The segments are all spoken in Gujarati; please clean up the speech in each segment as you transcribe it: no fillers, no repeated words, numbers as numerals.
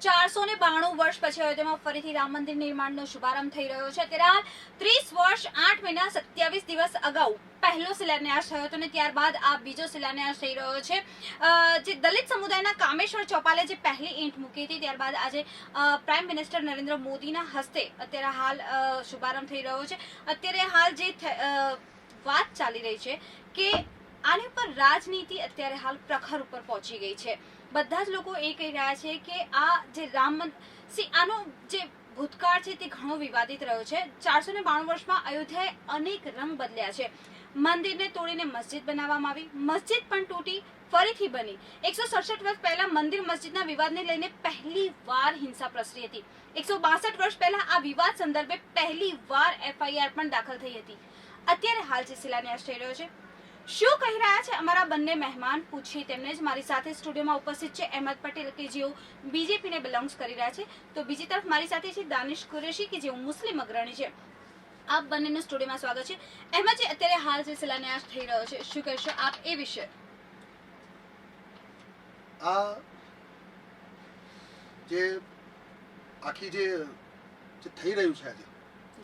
492 વર્ષ પછી અયોધ્યામાં ફરીથી રામ મંદિર નિર્માણનો શુભારંભ થઈ રહ્યો છે। ત્યારે હાલ 30 વર્ષ 8 મહિના 27 દિવસ અગાઉ પહેલો શિલાન્યાસ થયો હતો અને ત્યારબાદ આ બીજો શિલાન્યાસ થઈ રહ્યો છે। જે દલિત સમુદાયના કામેશ્વર ચોપાલે જે પહેલી ઈંટ મૂકી હતી ત્યારબાદ આજે પ્રાઇમ મિનિસ્ટર નરેન્દ્ર મોદીના હસ્તે અત્યારે હાલ શુભારંભ થઈ રહ્યો છે। અત્યારે હાલ જે વાત ચાલી રહી છે કે આની પર રાજનીતિ અત્યારે હાલ પ્રખર ઉપર પહોંચી ગઈ છે। બધા જ લોકો એ કહી રહ્યા છે કે આ જે રામ આનો જે ભૂતકાળ છે તે ઘણો વિવાદિત રહ્યો છે। 492 વર્ષમાં અયોધ્યાએ અનેક રંગ બદલ્યા છે। મંદિરને તોડીને મસ્જિદ બનાવવામાં આવી, મસ્જિદ પણ તૂટી ફરીથી બની। 167 વર્ષ પહેલા મંદિર મસ્જિદના વિવાદને લઈને પહેલી વાર હિંસા પ્રસરી હતી। 162 વર્ષ પહેલા આ વિવાદ સંદર્ભે પહેલી વાર FIR પણ દાખલ થઈ હતી। અત્યારે હાલ જે શિલાન્યાસ થઈ રહ્યો છે શું કહી રહ્યા છે અમારા બંને મહેમાન, પૂછી તેમને જ। મારી સાથે સ્ટુડિયોમાં ઉપસ્થિત છે અહેમદ પટેલ કે જેઓ બીજેપીને બિલોંગ્સ કરી રહ્યા છે, તો બીજી તરફ મારી સાથે છે દાનિશ કુરેશી કે જેઓ મુસ્લિમ અગ્રણી છે। આપ બંનેનું સ્ટુડિયોમાં સ્વાગત છે। અહેમદજી, અત્યારે હાલ જે શિલાન્યાસ થઈ રહ્યો છે શું કહેશો આપ એ વિશે? આ જે આખી જે થઈ રહ્યું છે આજે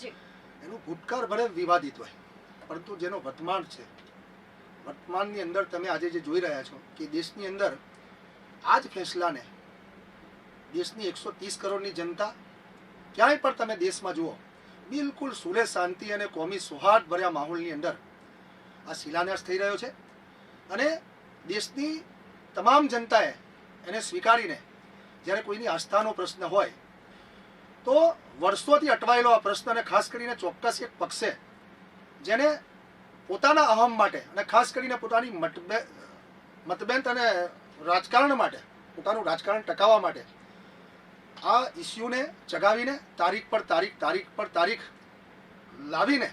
જી, એનું ભૂતકાળ ભલે વિવાદિત હોય, પરંતુ જેનો વર્તમાન છે, વર્તમાનની અંદર તમે આજે જે જોઈ રહ્યા છો કે દેશની અંદર આ જ ફેસલાને દેશની 130 કરોડની જનતા ક્યાંય પણ તમે દેશમાં જુઓ બિલકુલ સુલે શાંતિ અને કોમી સૌહાર્દ ભર્યા માહોલની અંદર આ શિલાન્યાસ થઈ રહ્યો છે। અને દેશની તમામ જનતાએ એને સ્વીકારીને જ્યારે કોઈની આસ્થાનો પ્રશ્ન હોય તો વર્ષોથી અટવાયેલો આ પ્રશ્ન, અને ખાસ કરીને ચોક્કસ એક પક્ષે જેને પોતાના અહમ માટે અને ખાસ કરીને પોતાની મતભેદ અને રાજકારણ માટે, પોતાનું રાજકારણ ટકાવવા માટે આ ઇસ્યુને ચગાવીને તારીખ પર તારીખ લાવીને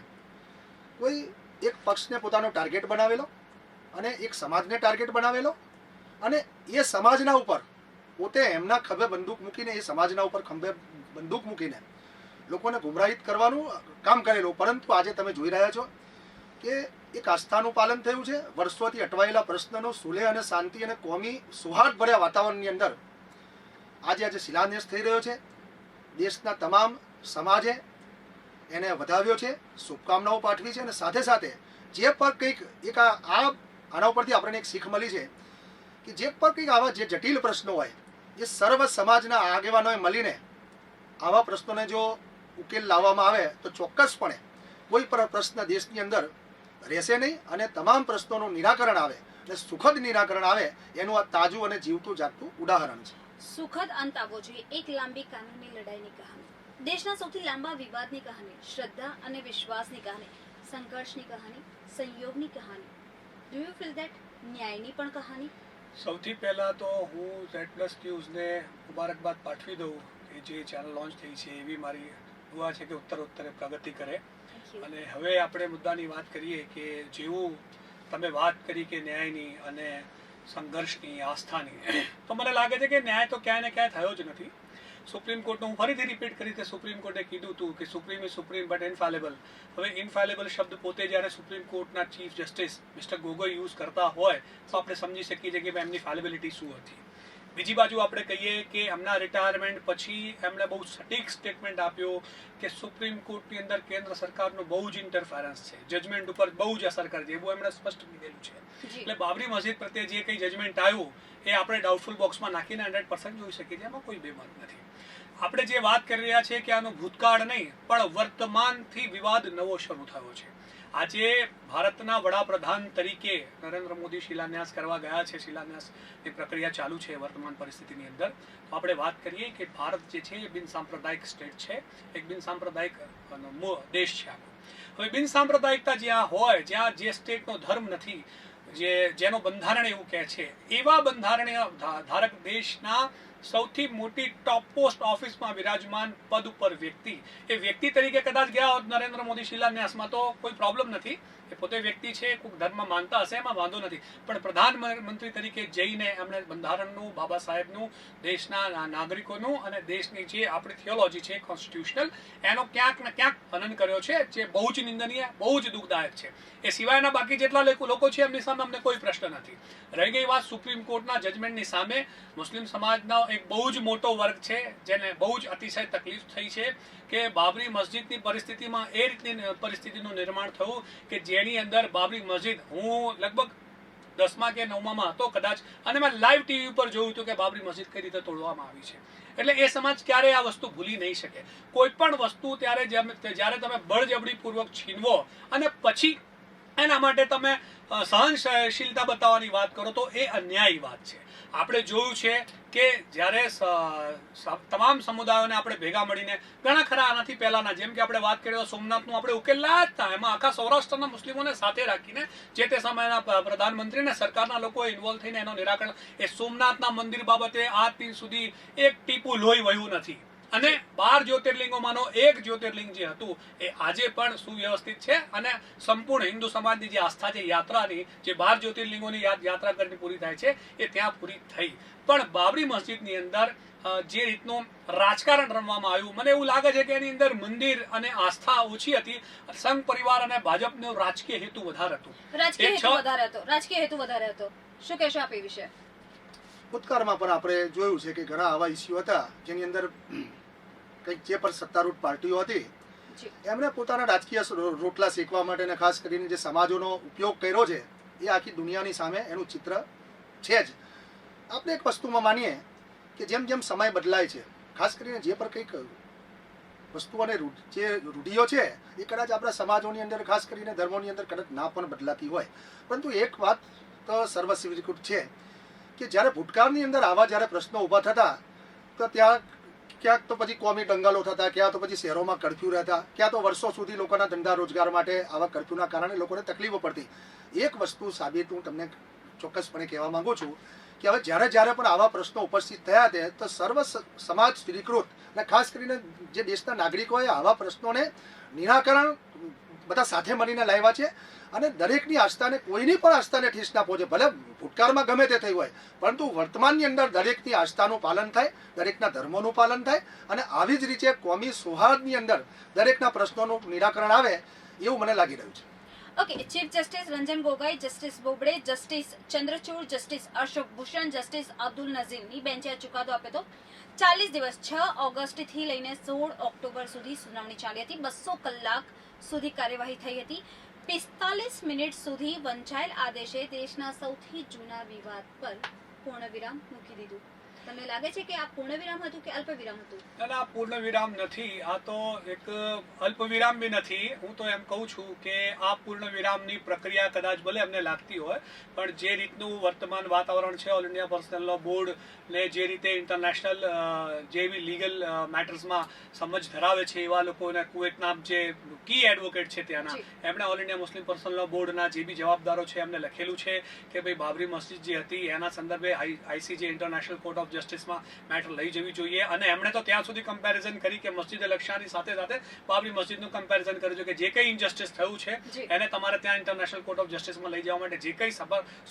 કોઈ એક પક્ષને પોતાનો ટાર્ગેટ બનાવેલો અને એક સમાજને ટાર્ગેટ બનાવેલો, અને એ સમાજના ઉપર પોતે એમના ખભે બંદૂક મૂકીને, એ સમાજના ઉપર ખંભે બંદૂક મૂકીને લોકોને ગુમરાહિત કરવાનું કામ કરેલું। પરંતુ આજે તમે જોઈ રહ્યા છો કે એક આસ્થાનું પાલન થયું છે। વર્ષોથી અટવાયેલા પ્રશ્નનો સુલે અને શાંતિ અને કોમી સૌહાર્દ ભર્યા વાતાવરણની અંદર આજે શિલાન્યાસ થઈ રહ્યો છે। દેશના તમામ સમાજે એને વધાવ્યો છે, શુભકામનાઓ પાઠવી છે, અને સાથે સાથે જે પર કંઈક એક આના ઉપરથી આપણને એક શીખ મળી છે કે જે પર કંઈક આવા જે જટિલ પ્રશ્નો હોય એ સર્વ સમાજના આગેવાનોએ મળીને આવા પ્રશ્નોને જો ઉકેલ લાવવામાં આવે તો ચોક્કસપણે કોઈ પણ પ્રશ્ન દેશની અંદર રહેશે નહીં, અને તમામ પ્રશ્નોનું નિરાકરણ આવે અને સુખદ નિરાકરણ આવે એનું આ તાજું અને જીવતું જાગતું ઉદાહરણ છે। સુખદ અંત આવવો જોઈએ। એક લાંબી કાનૂની લડાઈની કહાની, દેશના સૌથી લાંબા વિવાદની કહાની, શ્રદ્ધા અને વિશ્વાસની કહાની, સંઘર્ષની કહાની, સંયોગની કહાની, ડુ યુ ફીલ ધેટ ન્યાયની પણ કહાની? સૌથી પહેલા તો હું Z+ ન્યૂઝને મુબારકબાદ પાઠવી દઉં કે જે ચેનલ લોન્ચ થઈ છે એવી મારી દુઆ છે કે ઉત્તરોત્તર પ્રગતિ કરે। અને હવે આપણે મુદ્દાની વાત કરીએ કે જેવું તમે વાત કરી કે ન્યાયની અને સંઘર્ષની, આસ્થાની, તો મને લાગે છે કે ન્યાય તો ક્યાંય ને ક્યાંય થયો જ નથી। સુપ્રીમ કોર્ટનું હું ફરીથી રિપીટ કરી કે સુપ્રીમ કોર્ટે કીધું હતું કે સુપ્રીમ ઇઝ સુપ્રીમ બટ ઇનફેલેબલ। હવે ઇનફેલેબલ શબ્દ પોતે જ્યારે સુપ્રીમ કોર્ટના chief justice mister Gogoi use કરતા હોય તો આપણે સમજી શકીએ છીએ કે એમની ફેલેબિલિટી શું હતી। બીજી બાજુ આપણે કહીએ કે એમના રિટાયરમેન્ટ પછી એમણે બહુ સટીક સ્ટેટમેન્ટ આપ્યો કે સુપ્રીમ કોર્ટની અંદર કેન્દ્ર સરકારનો બહુ જ ઇન્ટરફેરન્સ છે, જજમેન્ટ ઉપર બહુ જ અસર કરે છે, એવું એમણે સ્પષ્ટ કીધેલું છે। એટલે બાબરી મસ્જિદ પ્રત્યે જે કંઈ જજમેન્ટ આવ્યું એ આપણે ડાઉટફુલ બોક્સમાં નાખીને 100% જોઈ શકીએ છીએ, એમાં કોઈ બેમત નથી। આપણે જે વાત કરી રહ્યા છીએ કે આનો ભૂતકાળ નહીં પણ વર્તમાનથી વિવાદ નવો શરૂ થયો છે। આજે ભારતના વડાપ્રધાન તરીકે નરેન્દ્ર મોદી શિલાન્યાસ કરવા ગયા છે, શિલાન્યાસની પ્રક્રિયા ચાલુ છે વર્તમાન પરિસ્થિતિની અંદર। તો આપણે વાત કરીએ કે ભારત જે છે એ બિન સાંપ્રદાયિક સ્ટેટ છે, એક બિન સાંપ્રદાયિક દેશ છે આપણો। હવે બિન સાંપ્રદાયિકતા જ્યાં હોય, જ્યાં જે સ્ટેટનો ધર્મ નથી, જેનો બંધારણ એવું કહે છે, એવા બંધારણીય ધારક દેશના સૌથી મોટી ટોપ પોસ્ટ ઓફિસમાં વિરાજમાન પદ ઉપર વ્યક્તિ તરીકે કદાચ ગયા હોત નરેન્દ્ર મોદી શિલાન્યાસમાં તો કોઈ પ્રોબ્લેમ નથી, એ પોતે વ્યક્તિ છે, કોઈ ધર્મ માનતા હશે એમાં વાંધો નથી, પણ પ્રધાનમંત્રી તરીકે જઈને એમણે બંધારણનું, બાબા સાહેબનું, દેશના નાગરિકોનું અને દેશની જે આપણી થિયોલોજી છે કોન્સ્ટિટ્યુશનલ, એનો ક્યાંક ને ક્યાંક હનન કર્યો છે, જે બહુ જ નિંદનીય, બહુ જ દુઃખદાયક છે। એ સિવાયના બાકી જેટલા લોકો છે એમની સામે અમને કોઈ પ્રશ્ન નથી। રહી ગઈ વાત સુપ્રીમ કોર્ટના જજમેન્ટની સામે, મુસ્લિમ સમાજનો એક બહુ જ મોટો વર્ગ છે જેને બહુ જ અતિશય તકલીફ થઈ છે કે બાબરી મસ્જિદની પરિસ્થિતિમાં એ રીતની પરિસ્થિતિનું નિર્માણ થયું કે જેની અંદર બાબરી મસ્જિદ, હું લગભગ 10મા કે 9મા હતો કદાચ, અને મેં લાઈવ ટીવી ઉપર જોયું હતું કે બાબરી મસ્જિદ કઈ રીતે તોડવામાં આવી છે. એટલે એ સમાજ ક્યારેય આ વસ્તુ ભૂલી નહીં શકે. કોઈ પણ વસ્તુ જ્યારે તમે બળજબરીપૂર્વક છીનવો અને પછી એના માટે તમે સહનશીલતા બતાવવાની વાત કરો તો એ અન્યાયી વાત છે. આપણે જોયું છે કે જ્યારે તમામ સમુદાયોને આપણે ભેગા મળીને ઘણા ખરા આનાથી પહેલાના, જેમ કે આપણે વાત કરીએ તો સોમનાથનું આપણે ઉકેલ લાયા હતા, એમાં આખા સૌરાષ્ટ્રના મુસ્લિમોને સાથે રાખીને જે તે સમયના પ્રધાનમંત્રી અને સરકારના લોકોએ ઇન્વોલ્વ થઈને એનો નિરાકરણ, એ સોમનાથના મંદિર બાબતે આજ દિન સુધી એક ટીપું લોહી વહ્યું નથી. અને 12 જ્યોતિર્લિંગોમાંનો એક જ્યોતિર્લિંગ જે હતું એ આજે પણ સુવ્યવસ્થિત છે અને સંપૂર્ણ હિન્દુ સમાજની જે આસ્થા છે, યાત્રાની જે 12 જ્યોતિર્લિંગોની યાત્રા કરીને પૂરી થાય છે એ ત્યાં પૂરી થઈ. પણ બાબરી મસ્જિદની અંદર જે રીતનું રાજકારણ રમવામાં આવ્યું, મને એવું લાગે છે કે એની અંદર મંદિર અને આસ્થા ઓછી હતી, સંઘ પરિવાર અને ભાજપનો રાજકીય હેતુ વધારે હતો. રાજકીય હેતુ વધારે હતો. શું કહેશો આપ એ વિશે? ભૂતકાળમાં પણ આપણે જોયું છે કે ઘણા આવા ઇસ્યુ હતા જેની અંદર કંઈક જે પણ સત્તારૂઢ પાર્ટીઓ હતી એમણે પોતાના રાજકીય રોટલા શેકવા માટે અને ખાસ કરીને જે સમાજોનો ઉપયોગ કર્યો છે એ આખી દુનિયાની સામે એનું ચિત્ર છે જ. આપણે એક વસ્તુમાં માનીએ કે જેમ જેમ સમય બદલાય છે, ખાસ કરીને જે પણ કંઈક વસ્તુઓને જે રૂઢિઓ છે એ કદાચ આપણા સમાજોની અંદર, ખાસ કરીને ધર્મોની અંદર કદાચ ના પણ બદલાતી હોય, પરંતુ એક વાત તો સર્વસ્વીકૃત છે કે જ્યારે ભૂતકાળની અંદર આવા જ્યારે પ્રશ્નો ઊભા થતા તો ત્યાં ક્યાંક તો પછી કોમી દંગલો થતા, ક્યાં તો પછી શહેરોમાં કર્ફ્યુ રહેતા, ક્યાં તો વર્ષો સુધી લોકોના ધંધા રોજગાર માટે આવા કર્ફ્યુના કારણે લોકોને તકલીફો પડતી. એક વસ્તુ સાબિત હું તમને ચોક્કસપણે કહેવા માંગુ છું કે હવે જ્યારે પણ આવા પ્રશ્નો ઉપસ્થિત થયા છે તો સર્વ સમાજ સ્વીકૃત અને ખાસ કરીને જે દેશના નાગરિકોએ આવા પ્રશ્નોને નિરાકરણ બધા સાથે મળીને લાવ્યા છે અને દરેકની આસ્થાને, કોઈની પણ આસ્થાને ઠેસ ના પહોંચે. ભલે ભૂતકાળમાં ગમે તે થયું હોય, પરંતુ વર્તમાનની અંદર દરેકની આસ્થાનું પાલન થાય, દરેકના ધર્મોનું પાલન થાય અને આવી જ રીતે કોમી સૌહાર્દની અંદર દરેકના પ્રશ્નોનું નિરાકરણ આવે એવું મને લાગી રહ્યું છે. Okay, chief justice Ranjan Gogoi, justice Bobde, justice Chandrachud, justice Ashok Bhushan, justice Abdul નઝીરની બેન્ચે આ ચુકાદો આપ્યો હતો. 40 દિવસ 6 ઓગસ્ટથી લઈને 16 ઓક્ટોબર સુધી સુનાવણી ચાલી હતી. 200 કલાક સુધી કાર્યવાહી થઈ હતી. 45 મિનિટ સુધી વંચાયેલ આદેશે દેશના સૌથી જૂના વિવાદ પર પૂર્ણ વિરામ મૂકી દીધું. તમને લાગે છે કે આ પૂર્ણ વિરામ હતું કે અલ્પ વિરામ હતું? ના, પૂર્ણ વિરામ નથી. આ તો એક અલ્પ વિરામ બી નથી. હું તો એમ કહું છું કે આ પૂર્ણ વિરામની પ્રક્રિયા કદાચ ભલે અમને લાગતી હોય, પણ જે રીતનું વર્તમાન વાતાવરણ છે, all India personal law board ને જે રીતે ઇન્ટરનેશનલ જેવી લીગલ મેટર્સમાં સમજ ધરાવે છે એવા લોકોને, કુવેતના જે કી એડવોકેટ છે ત્યાંના, એમણે all India Muslim personal law બોર્ડના જે બી જવાબદારો છે એમને લખેલું છે કે ભાઈ બાબરી મસ્જિદ જે હતી એના સંદર્ભે આઈસીજે ઇન્ટરનેશનલ કોર્ટ ઓફ જસ્ટિસમાં મેટર લઈ જવી જોઈએ. અને એમણે તો ત્યાં સુધી કમ્પેરિઝન કરી કે મસ્જિદ લક્ષાની સાથે સાથે બાબરી મસ્જિદનું કમ્પેરિઝન કર્યું છે કે જે કંઈ ઇનજસ્ટિસ થયું છે એને તમારે ત્યાં ઇન્ટરનેશનલ કોર્ટ ઓફ જસ્ટિસમાં લઈ જવા માટે જે કંઈ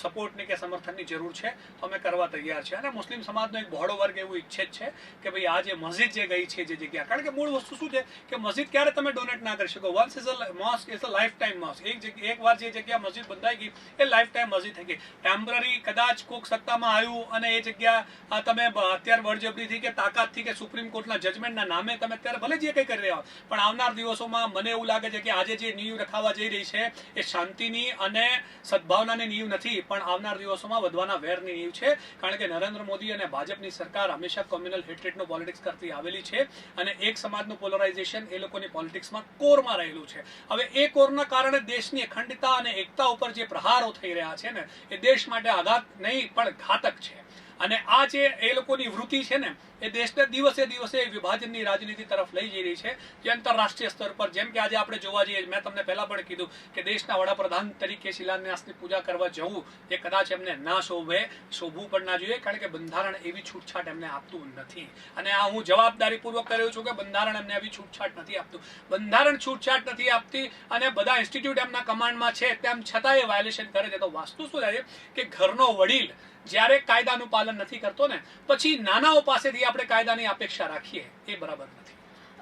સપોર્ટની કે સમર્થનની જરૂર છે તો અમે કરવા તૈયાર છે. અને મુસ્લિમ સમાજનો એક બહોળો વર્ગ એવું ઈચ્છે જ છે કે ભાઈ આ જે મસ્જિદ જે ગઈ છે જે જગ્યા, કારણ કે મૂળ વસ્તુ શું છે કે મસ્જિદ ક્યારે તમે ડોનેટ ના કરી શકો. Once is a mosque is a lifetime mosque. એક વાર જે જગ્યા મસ્જિદ બંધાઈ ગઈ એ લાઈફ ટાઈમ મસ્જિદ થઈ ગઈ. ટેમ્પરરી કદાચ કોઈક સત્તામાં આવ્યું અને એ જગ્યા તમે અત્યારે બળજબરીથી કે તાકાતથી કે સુપ્રીમ કોર્ટના જજમેન્ટના નામે તમે અત્યારે ભલે જે કંઈ કરી રહ્યા હો, પણ આવનાર દિવસોમાં મને એવું લાગે છે કે આજે જે નીવ રખાવા જઈ રહી છે એ શાંતિની અને સદભાવનાની નીવ નથી, પણ આવનાર દિવસોમાં વધવાના વેરની નીવ છે. કારણ કે નરેન્દ્ર મોદી અને ભાજપની સરકાર હંમેશા કોમ્યુનલ હેટ્રેટનું પોલિટિક્સ કરતી આવેલી છે અને એક સમાજનું પોલરાઇઝેશન એ લોકોની પોલિટિક્સમાં કોરમાં રહેલું છે. હવે એ કોરના કારણે દેશની અખંડિતતા અને એકતા ઉપર જે પ્રહારો થઈ રહ્યા છે ને એ દેશ માટે આઘાત નહીં પણ ઘાતક છે. અને આ જે એ લોકોની વૃત્તિ છે ને એ દેશને દિવસે દિવસે વિભાજનની રાજનીતિ તરફ લઈ જઈ રહી છે, જે આંતરરાષ્ટ્રીય સ્તર પર, જેમ કે આજે આપણે જોવા જઈએ, મેં તમને પહેલા પણ કીધું કે દેશના વડાપ્રધાન તરીકે શિલાન્યાસની પૂજા કરવા જવું એ કદાચ એમને ના શોભવું પણ ના જોઈએ, કારણ કે બંધારણ એવી છૂટછાટ એમને આપતું નથી. અને આ હું જવાબદારીપૂર્વક કર્યો છું કે બંધારણ એમને એવી છૂટછાટ નથી આપતું. બંધારણ છૂટછાટ નથી આપતી અને બધા ઇન્સ્ટિટ્યૂટ એમના કમાન્ડમાં છે તેમ છતાં એ વાયોલેશન કરે છે. તો વાસ્તુ શું થાય કે ઘરનો વડીલ જ્યારે કાયદાનું પાલન નથી કરતો ને પછી નાનાઓ પાસેથી આપણે કાયદાની અપેક્ષા રાખીએ એ બરાબર નથી.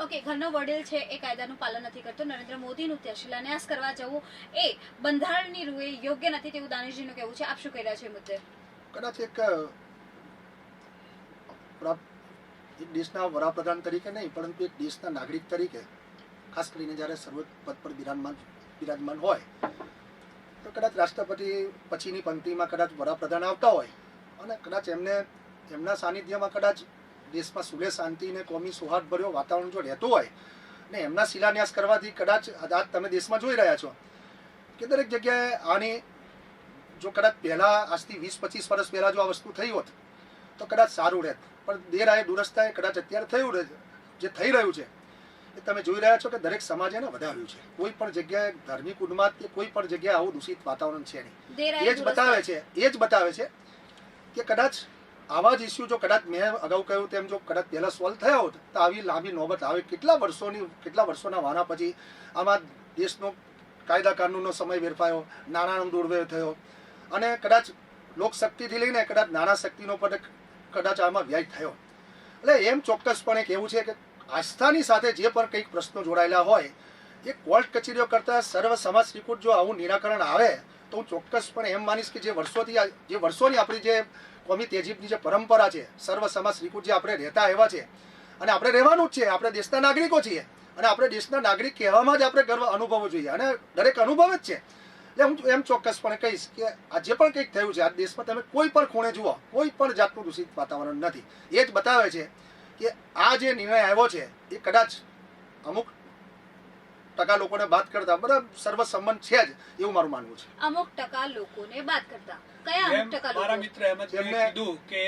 ઓકે, ઘરનો વડીલ છે એ કાયદાનું પાલન નથી કરતો. નરેન્દ્ર મોદીનું ત્યાં શિલાન્યાસ કરવા જવું એ બંધારણની રૂએ યોગ્ય નથી તેવું દાનિશજીનું કહેવું છે. આપ શું કહી રહ્યા છો એ મુદ્દે? કદાચ એક આપણા એક દેશના વડાપ્રધાન તરીકે નહીં પરંતુ એક દેશના નાગરિક તરીકે ખાસ કરીને જ્યારે સર્વોચ્ચ પદ પર બિરાજમાન હોય તો કદાચ રાષ્ટ્રપતિ પછીની પંક્તિમાં કદાચ વડાપ્રધાન આવતા હોય અને કદાચ એમના સાનિધ્યમાં કદાચ દેશમાં સુલે શાંતિ અને કોમી સૌહાર્દભર્યો વાતાવરણ જો રહેતું હોય ને એમના શિલાન્યાસ કરવાથી કદાચ આજ તમે દેશમાં જોઈ રહ્યા છો કે દરેક જગ્યાએ આની જો કદાચ પહેલાં આજથી 20-25 વર્ષ પહેલાં જો આ વસ્તુ થઈ હોત તો કદાચ સારું રહેત, પણ દેર આએ દુરસ્તાએ કદાચ અત્યારે થયું રહે જે થઈ રહ્યું છે એ તમે જોઈ રહ્યા છો કે દરેક સમાજે એને વધાવ્યું છે. કોઈ પણ જગ્યાએ ધાર્મિક ઉન્માદ કે કોઈ પણ જગ્યાએ આવું દૂષિત વાતાવરણ છે નહીં. એ જ બતાવે છે કે કદાચ આવા જ ઇસ્યુ જો કદાચ મેં અગાઉ કહ્યું તેમ જો કદાચ પહેલાં સોલ્વ થયા હોત તો આવી લાંબી નોબત આવે કેટલા વર્ષોના વાના પછી આમાં દેશનો કાયદા કાનૂનનો સમય વેરફાયો, નાણાંનો દુર્વ્યય થયો અને કદાચ લોકશક્તિથી લઈને કદાચ નાના શક્તિનો પણ કદાચ આમાં વ્યય થયો. એટલે એમ ચોક્કસપણે કહેવું છે કે આસ્થાની સાથે જે પણ કંઈક પ્રશ્નો જોડાયેલા હોય એ કોર્ટ કચેરીઓ કરતાં સર્વ સમાજ સ્વીકૃત જો આવું નિરાકરણ આવે તો હું ચોક્કસપણે એમ માનીશ કે જે વર્ષોની આપણી જે કોમી તેજીબની જે પરંપરા છે, સર્વ સમાજ સ્વીકૃત જે આપણે રહેતા એવા છે અને આપણે રહેવાનું જ છે, આપણે દેશના નાગરિકો છીએ અને આપણે દેશના નાગરિક કહેવામાં જ આપણે ગર્વ અનુભવવો જોઈએ અને દરેક અનુભવ જ છે. એટલે હું એમ ચોક્કસપણે કહીશ કે આ જે પણ કંઈક થયું છે આ દેશમાં તમે કોઈ પણ ખૂણે જુઓ કોઈ પણ જાતનું દૂષિત વાતાવરણ નથી. એ જ બતાવે છે કે આ જે નિર્ણય આવ્યો છે એ કદાચ અમુક ટકા લોકોને બાદ કરતા બરાબર સર્વસંમત છે જ એવું મારું માનવું છે. અમુક ટકા લોકોને બાદ કરતા કયા અમુક ટકા લોકો? મારા મિત્ર એમ જ કીધું કે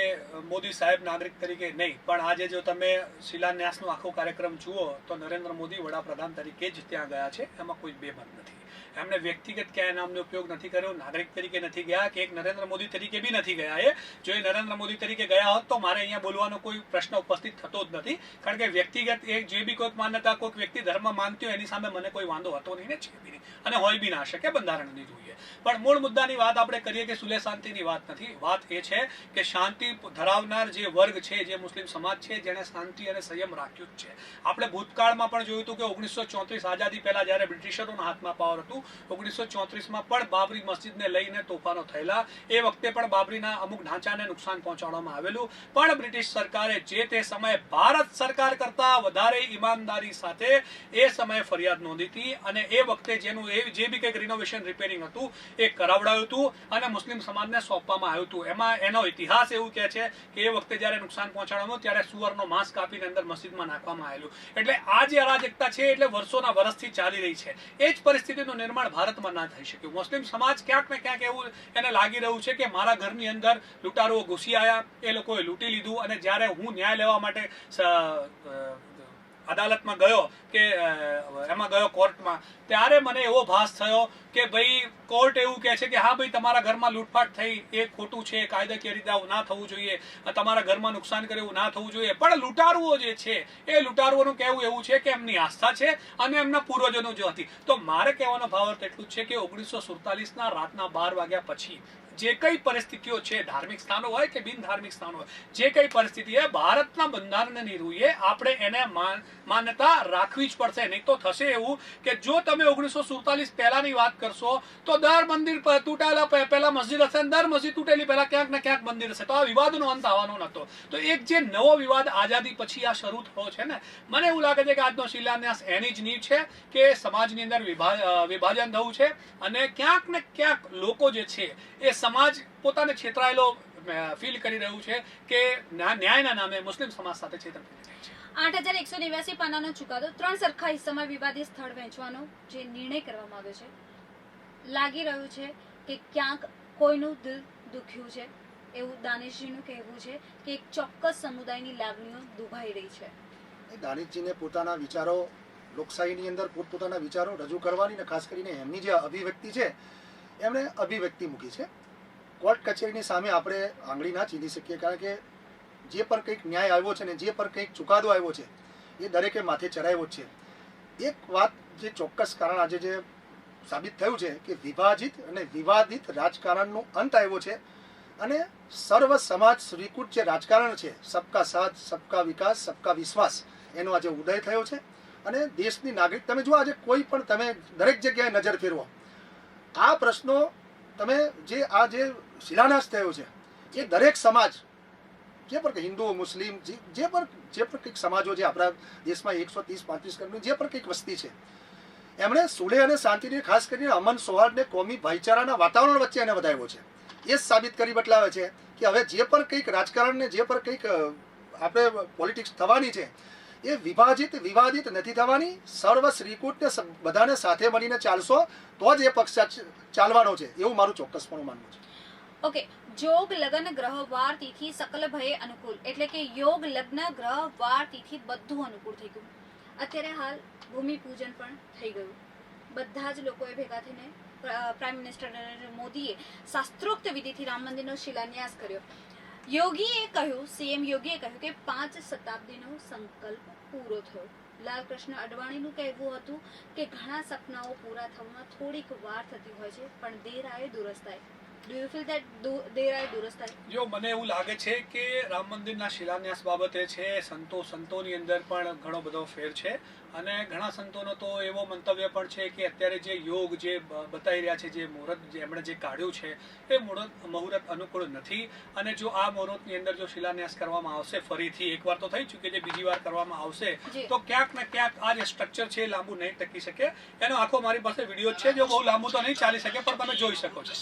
મોદી સાહેબ નાગરિક તરીકે નહીં, પણ આજે જો તમે શિલાન્યાસનો આખો કાર્યક્રમ જુઓ તો નરેન્દ્ર મોદી વડાપ્રધાન તરીકે જ ત્યાં ગયા છે, એમાં કોઈ બેમત નથી. એમણે વ્યક્તિગત ક્યાંય નામનો ઉપયોગ નથી કર્યો, નાગરિક તરીકે નથી ગયા કે એક નરેન્દ્ર મોદી તરીકે બી નથી ગયા. જો એ નરેન્દ્ર મોદી તરીકે ગયા હોત તો મારે અહીંયા બોલવાનો કોઈ પ્રશ્ન ઉપસ્થિત થતો જ નથી, કારણ કે વ્યક્તિગત એક જે બી કોઈક માન્યતા કોઈક વ્યક્તિ ધર્મ માનતી હોય એની સામે મને કોઈ વાંધો હતો નહીં ને છે બી નહીં અને હોય બી ના શકે બંધારણની જોઈએ. પણ મૂળ મુદ્દાની વાત આપણે કરીએ કે સુલે શાંતિની વાત નથી. વાત એ છે કે શાંતિ ધરાવનાર જે વર્ગ છે, જે મુસ્લિમ સમાજ છે, જેને શાંતિ અને સંયમ રાખ્યું જ છે. આપણે ભૂતકાળમાં પણ જોયું હતું કે 1934 આઝાદી પહેલા જ્યારે બ્રિટિશરોના હાથમાં પાવર હતું 1934માં પણ બાબરી મસ્જિદને લઈને તોફાનો થયેલા. એ વખતે પણ બાબરીના અમુક ઢાંચાને નુકસાન પહોંચાડવામાં આવેલું, પણ બ્રિટિશ સરકારે જે તે સમયે ભારત સરકાર કરતા વધારે ઈમાનદારી સાથે એ સમયે ફરિયાદ નોંધી હતી અને એ વખતે જેનું જે બી કંઈક રિનોવેશન રિપેરિંગ હતું એ કરાવડાયું હતું અને મુસ્લિમ સમાજને સોંપવામાં આવ્યું હતું. એમાં એનો ઇતિહાસ એવું કહે છે કે એ વખતે જ્યારે નુકસાન પહોંચાડવાનું ત્યારે સુવરનો માંસ કાપીને અંદર મસ્જિદમાં નાખવામાં આવેલું. એટલે આ જે અરાજકતા છે એટલે વર્ષોના વર્ષથી ચાલી રહી છે. એ જ પરિસ્થિતિનું નિર્માણ ભારતમાં ના થઈ શક્યું. મુસ્લિમ સમાજ ક્યાંક ને ક્યાંક એવું એને લાગી રહ્યું છે કે મારા ઘરની અંદર લૂંટારુઓ ઘૂસી આવ્યા, એ લોકોએ લૂંટી લીધું અને જ્યારે હું ન્યાય લેવા માટે અદાલતમાં ગયો કે એમાં ગયો કોર્ટમાં, ત્યારે મને એવો ભાસ થયો કે ભાઈ કોર્ટ એવું કહે છે કે હા ભાઈ તમારા ઘરમાં લૂંટફાટ થઈ એ ખોટું છે, કાયદાકીય રીતે આવું ના થવું જોઈએ, તમારા ઘરમાં નુકસાન કરે એવું ના થવું જોઈએ. પણ લૂંટારુઓ જે છે એ લૂંટારુઓનું કહેવું એવું છે કે એમની આસ્થા છે અને એમના પૂર્વજોનું જે હતી. તો મારે કહેવાનો ભાવાર્થ એટલું જ છે કે 1947ના રાતના 12 વાગ્યા પછી જે કઈ પરિસ્થિતિઓ છે, ધાર્મિક સ્થાનો હોય કે બિન ધાર્મિક સ્થાનો હોય, જે કઈ પરિસ્થિતિ હોય, ભારતના બંધારણની રૂએ આપણે એને માન્યતા રાખવી જ પડશે. નહીં તો થશે એવું કે જો તમે 1947 પહેલાની વાત કરશો તો દર મંદિર તૂટેલા પહેલા મસ્જિદ હશે, દર મસ્જિદ તૂટેલી પહેલા ક્યાંક ને ક્યાંક મંદિર હશે. તો આ વિવાદનો અંત આવવાનો નતો. તો એક જે નવો વિવાદ આઝાદી પછી આ શરૂ થયો છે ને, મને એવું લાગે છે કે આજનો શિલાન્યાસ એની જ નીવ છે કે સમાજની અંદર વિભાજન થયું છે અને ક્યાંક ને ક્યાંક લોકો જે છે એ સમાજ પોતાને છેતરાયેલો ફીલ કરી રહ્યું છે કે ન્યાયના નામે મુસ્લિમ સમાજ સાથે છેતરપિંડી છે. 8189 પાનાનો ચુકાદો 3 સરખા હિસ્સામાં વિવાદિત સ્થળ વહેંચવાનો જે નિર્ણય કરવામાં આવ્યો છે, લાગી રહ્યું છે કે ક્યાંક કોઈનું દિલ દુખ્યું છે એવું દાનિશજીનું કહેવું છે કે એક ચોક્કસ સમુદાયની લાગણીઓ દુભાઈ રહી છે. દાનિશજીને પોતાના વિચારો લોકશાહીની અંદર પોતપોતાના વિચારો રજૂ કરવાની ને ખાસ કરીને એમની જે અભિવ્યક્તિ છે એમણે અભિવ્યક્તિ મૂકી છે. કોર્ટ કચેરીની સામે આપણે આંગળી ના ચીંધી શકીએ, કારણ કે જે પણ કંઈક ન્યાય આવ્યો છે ને જે પણ કંઈક ચુકાદો આવ્યો છે એ દરેકે માથે ચડાવ્યો જ છે. એક વાત જે ચોક્કસ કારણ આજે જે સાબિત થયું છે કે વિભાજિત અને વિવાદિત રાજકારણનો અંત આવ્યો છે અને સર્વ સમાજ સ્વીકૃત જે રાજકારણ છે, સબકા સાથ, સબકા વિકાસ, સબકા વિશ્વાસ, એનો આજે ઉદય થયો છે. અને દેશની નાગરિક તમે જુઓ આજે કોઈ પણ તમે દરેક જગ્યાએ નજર ફેરવો, આ પ્રશ્નો તમે જે શિલાન્યાસ થયો છે એ દરેક સમાજ જે પણ હિન્દુ મુસ્લિમ જે પણ કંઈક સમાજો છે આપણા દેશમાં 130-135 કરોડની જે પણ કંઈક વસ્તી છે, એમણે સુલેહ અને શાંતિને ખાસ કરીને અમન સૌહાર્દને કોમી ભાઈચારાના વાતાવરણ વચ્ચે એને વધાવ્યો છે. એ જ સાબિત કરી બતલાવે છે કે હવે જે પણ કંઈક રાજકારણને જે પણ કંઈક આપણે પોલિટિક્સ થવાની છે એ વિવાદિત નથી થવાની. સર્વ શ્રીકૂટને બધાને સાથે મળીને ચાલશો તો જ એ પક્ષ ચાલવાનો છે, એવું મારું ચોક્કસપણું માનવું છે. ઓકે, યોગ લગ્ન ગ્રહ વાર તિથિ સકલ ભય અનુકૂળ, એટલે કે યોગ લગ્ન ગ્રહ વાર તિથિ બધું અનુકૂળ થઈ ગયું. અત્યારે હાલ ભૂમિ પૂજન પણ થઈ ગયું. બધા જ લોકોએ ભેગા થઈને પ્રાઇમ મિનિસ્ટર નરેન્દ્ર મોદીએ શાસ્ત્રોક્ત વિધિથી રામ મંદિરનો શિલાન્યાસ કર્યો. યોગીએ કહ્યું, સીએમ યોગીએ કહ્યું કે 5 શતાબ્દીનો સંકલ્પ પૂરો થયો. લાલકૃષ્ણ અડવાણીનું કહેવું હતું કે ઘણા સપનાઓ પૂરા થવામાં થોડીક વાર થતી હોય છે, પણ દેર આયે દુરસ્ત આયે. Do you feel that દેર આયે દુરસ્ત આયે? જો મને એવું લાગે છે કે રામ મંદિરના શિલાન્યાસ બાબતે છે સંતોની અંદર પણ ઘણો બધો ફેર છે, અને ઘણા સંતોનો તો એવો મંતવ્ય પણ છે કે અત્યારે જે યોગ જે બતાવી રહ્યા છે, જે મુહૂર્ત એમણે જે કાઢ્યું છે એ મુહૂર્ત અનુકૂળ નથી. અને જો આ મુહૂર્તની અંદર જો શિલાન્યાસ કરવામાં આવશે, ફરીથી એકવાર તો થઈ ચૂકી છે, બીજી વાર કરવામાં આવશે તો ક્યાંક ને ક્યાંક આ જે સ્ટ્રક્ચર છે એ લાંબુ નહીં ટકી શકે. એનો આખો મારી પાસે વિડીયો છે, જો બહુ લાંબુ તો નહીં ચાલી શકે, પણ તમે જોઈ શકો છો.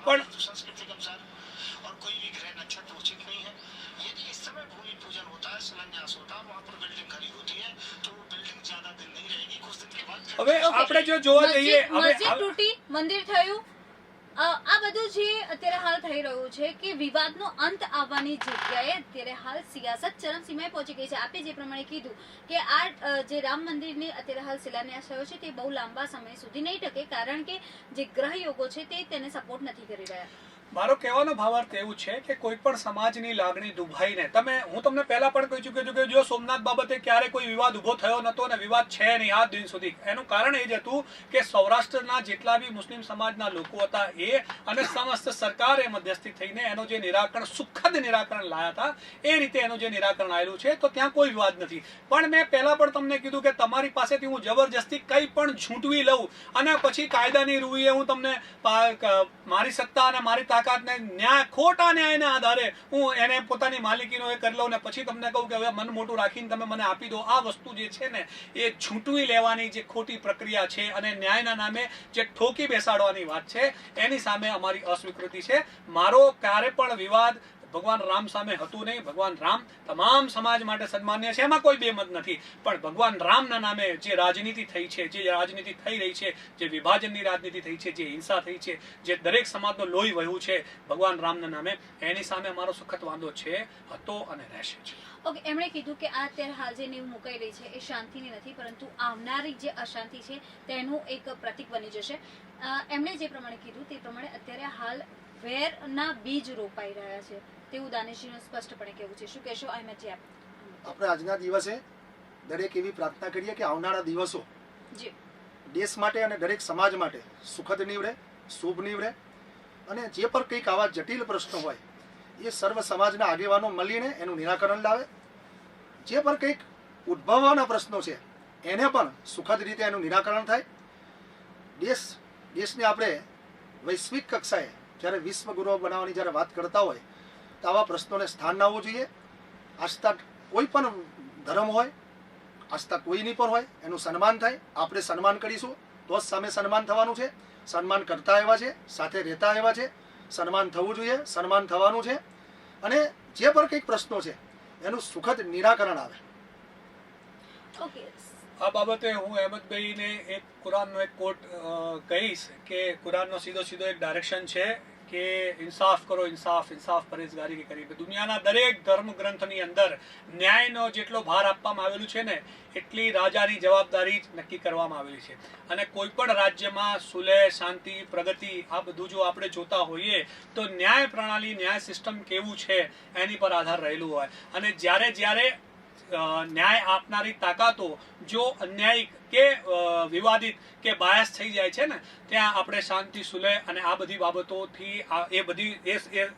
પણ संस्कृति के अनुसार और कोई भी ग्रह नक्षत्र उचित नहीं है. यदि इस समय भूमि पूजन होता है, शिलान्यास होता है, वहाँ पर बिल्डिंग खड़ी होती है, तो वो बिल्डिंग ज्यादा दिन नहीं रहेगी, कुछ दिन के बाद. હવે આપણે જો જોવા જઈએ, મસ્જિદ તૂટી, મંદિર થયું, આ બધું જે અત્યારે હાલ થઈ રહ્યું છે કે વિવાદનો અંત આવવાની જગ્યાએ અત્યારે હાલ સિયાસત ચરમસીમાએ પહોંચી ગઈ છે. આપે જે પ્રમાણે કીધું કે આ જે રામ મંદિરની અત્યારે હાલ શિલાન્યાસ થયો છે તે બહુ લાંબા સમય સુધી નહીં ટકે, કારણ કે જે ગ્રહ યોગો છે તે તેને સપોર્ટ નથી કરી રહ્યા. મારો કહેવાનો ભાવાર્થ એવું છે કે કોઈ પણ સમાજની લાગણી દુભાઈને હું તમને પહેલા પણ કહી ચૂક્યો છું કે જો સોમનાથ બાબતે ક્યારે કોઈ વિવાદ ઉભો થયો નતો અને વિવાદ છે નહીં આજ દિન સુધી. એનું કારણ એ જ હતું કે સૌરાષ્ટ્રના જેટલા બી મુસ્લિમ સમાજના લોકો હતા એ અને સમસ્ત સરકારે મધ્યસ્થી થઈને એનો જે નિરાકરણ, સુખદ નિરાકરણ લાયા હતા, એ રીતે એનું જે નિરાકરણ આવેલું છે, તો ત્યાં કોઈ વિવાદ નથી. પણ મેં પહેલા પણ તમને કીધું કે તમારી પાસેથી હું જબરજસ્તી કંઈ પણ ઝૂંટવી લઉં અને પછી કાયદાની રૂએ હું તમને મારી સત્તા અને મારી ખોટા ન્યાયના આધારે હું એને પોતાની માલિકીનો એ કરી લઉં ને પછી તમને કહું કે હવે મન મોટું રાખીને તમે મને આપી દો. આ વસ્તુ જે છે ને એ ઝૂંટવી લેવાની જે ખોટી પ્રક્રિયા છે અને ન્યાયના નામે જે ઠોકી બેસાડવાની વાત છે, એની સામે અમારી અસ્વીકૃતિ છે. મારો ક્યારે પણ વિવાદ ભગવાન રામ સામે હતું નહીં. ભગવાન રામ તમામ સમાજ માટે સન્માન્ય છે, એમાં કોઈ બેમત નથી. પણ ભગવાન રામના નામે જે રાજનીતિ થઈ છે, જે રાજનીતિ થઈ રહી છે, જે વિભાજનની રાજનીતિ થઈ છે, જે હિંસા થઈ છે, જે દરેક સમાજનો લોહી વહ્યું છે ભગવાન રામના નામે, એની સામે અમારો સખત વાંધો છે, હતો અને રહેશે છે. ઓકે, એમણે કીધું કે આ અત્યારે હાલ જે નીવ મુકાઈ રહી છે એ શાંતિની નથી, પરંતુ આવનારી જે અશાંતિ છે તેનું એક પ્રતીક બની જશે. એમણે જે પ્રમાણે કીધું તે પ્રમાણે અત્યારે હાલ વેરના બીજ રોપાઈ રહ્યા છે તેવું દાનિશજીનું સ્પષ્ટપણે કહેવું છે. શું કહેશો અહેમદજી આપ? આપણે આજના દિવસે દરેક એવી પ્રાર્થના કરીએ કે આવનારા દિવસો દેશ માટે અને દરેક સમાજ માટે સુખદ નીવડે, શુભ નીવડે, અને જે પણ કંઈક આવા જટિલ પ્રશ્નો હોય એ સર્વ સમાજના આગેવાનો મળીને એનું નિરાકરણ લાવે. જે પણ કંઈક ઉદ્ભવવાના પ્રશ્નો છે એને પણ સુખદ રીતે એનું નિરાકરણ થાય. દેશને આપણે વૈશ્વિક કક્ષાએ જ્યારે વિશ્વગુરુ બનાવવાની જ્યારે વાત કરતા હોય તો આવા પ્રશ્નોને સ્થાન ના આવવું જોઈએ. આસ્થા કોઈ પણ ધર્મ હોય, આસ્થા કોઈની પણ હોય, એનું સન્માન થાય. આપણે સન્માન કરીશું તો જ સામે સન્માન થવાનું છે. સન્માન કરતા એવા છે, સાથે રહેતા એવા છે. સન્માન થવું જોઈએ, સન્માન થવાનું છે, અને જે પણ કંઈક પ્રશ્નો છે એનું સુખદ નિરાકરણ આવે. ઓકે, આ બાબતે હું અહેમદભાઈને એક કુરાનનો એક કોટ કહીશ કે કુરાનનો સીધો એક ડાયરેક્શન છે કે ઇન્સાફ કરો, ઇન્સાફ ઇન્સાફ પરેજગારી કે કરી. દુનિયાના દરેક ધર્મ ગ્રંથની અંદર ન્યાયનો જેટલો ભાર આપવામાં આવેલું છે ને એટલી રાજાની જવાબદારી નક્કી કરવામાં આવેલી છે. અને કોઈ પણ રાજ્યમાં સુલેહ, શાંતિ, પ્રગતિ આ બધું જો આપણે જોતા હોઈએ તો ન્યાય પ્રણાલી, ન્યાય સિસ્ટમ કેવું છે એની પર આધાર રહેલું હોય. અને જ્યારે ન્યાય આપનારી તાકાતો જો અન્યાયિક કે વિવાદિત કે બાયસ થઈ જાય છે ને ત્યાં આપણે શાંતિ સુલે અને આ બધી બાબતોથી એ બધી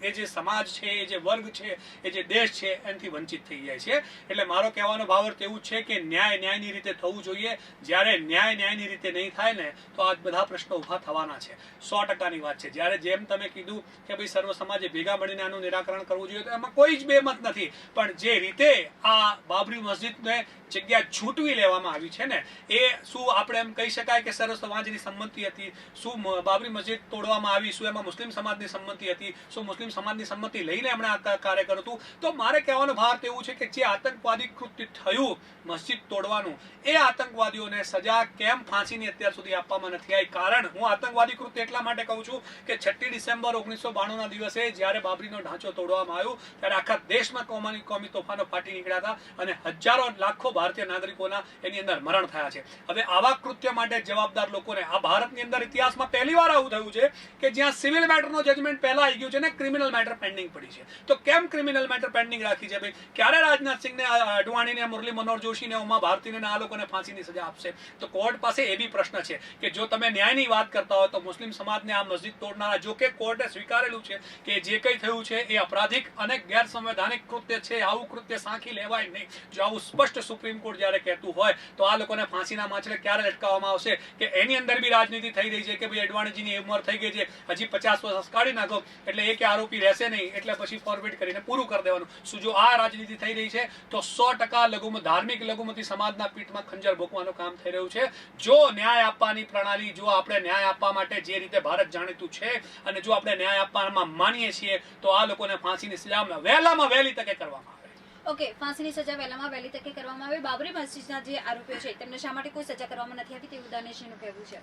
એ જે સમાજ છે, એ જે વર્ગ છે, એ જે દેશ છે એનાથી વંચિત થઈ જાય છે. એટલે મારો કહેવાનો ભાવાર્થ એવું છે કે ન્યાય ન્યાયની રીતે થવું જોઈએ. જ્યારે ન્યાય ન્યાયની રીતે નહીં થાય ને તો આ બધા પ્રશ્નો ઊભા થવાના છે. 100%ની વાત છે. જ્યારે જેમ તમે કીધું કે ભાઈ સર્વ સમાજે ભેગા મળીને આનું નિરાકરણ કરવું જોઈએ, તો એમાં કોઈ જ બેમત નથી. પણ જે રીતે આ બાબરી મસ્જિદને જગ્યા છૂટવી લેવામાં આવી છે ને, એ શું આપણે એમ કહી શકાય કે સર્વ સમાજની સંમતિ હતી? શું બાબરી મસ્જિદ તોડવામાં આવી, શું એમાં મુસ્લિમ સમાજની સંમતિ હતી? શું મુસ્લિમ સમાજની સંમતિ લઈને એમણે આ કાર્ય કર્યું હતું? તો મારે કહેવાનો ભાર એવું છે કે જે આતંકવાદી કૃત્ય થયું મસ્જિદ તોડવાનું, એ આતંકવાદીઓને સજા કેમ ફાંસીની અત્યાર સુધી આપવામાં નથી આવી? કારણ હું આતંકવાદી કૃત્ય એટલા માટે કહું છું કે 6 ડિસેમ્બર 1992ના દિવસે જ્યારે બાબરીનો ઢાંચો તોડવામાં આવ્યો ત્યારે આખા દેશમાં કોમી તોફાનો ફાટી નીકળ્યા હતા અને હજારો લાખો ભારતીય નાગરિકોના એની અંદર મરણ થયા છે. હવે આવા કૃત્ય માટે જવાબદાર લોકોને, આ ભારતની અંદર ઇતિહાસમાં પહેલીવાર આવું થયું છે કે જ્યાં સિવિલ મેટરનો જજમેન્ટ પહેલા આવી ગયું છે ને ક્રિમિનલ મેટર પેન્ડિંગ પડી છે. તો કેમ ક્રિમિનલ મેટર પેન્ડિંગ રાખી છે ભાઈ? ક્યારે રાજનાથસિંહને, અડવાણીને, મુરલી મનોહર જોશીને, ઉમા ભારતીને આ લોકોને ફાંસીની સજા આપશે? તો કોર્ટ પાસે એ બી પ્રશ્ન છે કે જો તમે ન્યાયની વાત કરતા હોય તો મુસ્લિમ સમાજને આ મસ્જિદ તોડનારા, જો કે કોર્ટે સ્વીકારેલું છે કે જે કંઈ થયું છે એ અપરાધિક અને ગેરસંવૈધાનિક કૃત્ય છે, આવું કૃત્ય સાંખી લેવાય નહીં. જો આવું સ્પષ્ટ સુપ્રીમ કોર્ટ જ્યારે કહેતું હોય તો આ લોકોને ફાંસીના માછલે ક્યારે લટકાવવામાં આવશે? કે એની અંદર બી રાજનીતિ થઈ રહી છે કે ભાઈ અડવાણીજીની ઉંમર થઈ ગઈ છે, હજી 50 વર્ષ કાઢી નાખો એટલે એક આરોપી રહેશે નહીં, એટલે પછી ફોરવર્ડ કરીને પૂરું કરી દેવાનું. શું જો આ રાજનીતિ થઈ રહી છે તો 100% ધાર્મિક લઘુમતી સમાજના પીઠમાં ખંજર ભોંકવાનું કામ થઈ રહ્યું છે. જો ન્યાય આપવાની પ્રણાલી, જો આપણે ન્યાય આપવા માટે જે રીતે ભારત જાણીતું છે અને જો આપણે ન્યાય આપવામાં માનીએ છીએ તો આ લોકોને ફાંસીની સજા વહેલામાં વહેલી તકે કરવામાં આવે. ઓકે, ફાંસીની સજા વહેલામાં વહેલી તકે કરવામાં આવે. બાબરી મસ્જિદના જે આરોપીઓ છે તેમને શા માટે કોઈ સજા કરવામાં નથી આવી તેવું દાનિશનું કહેવું છે.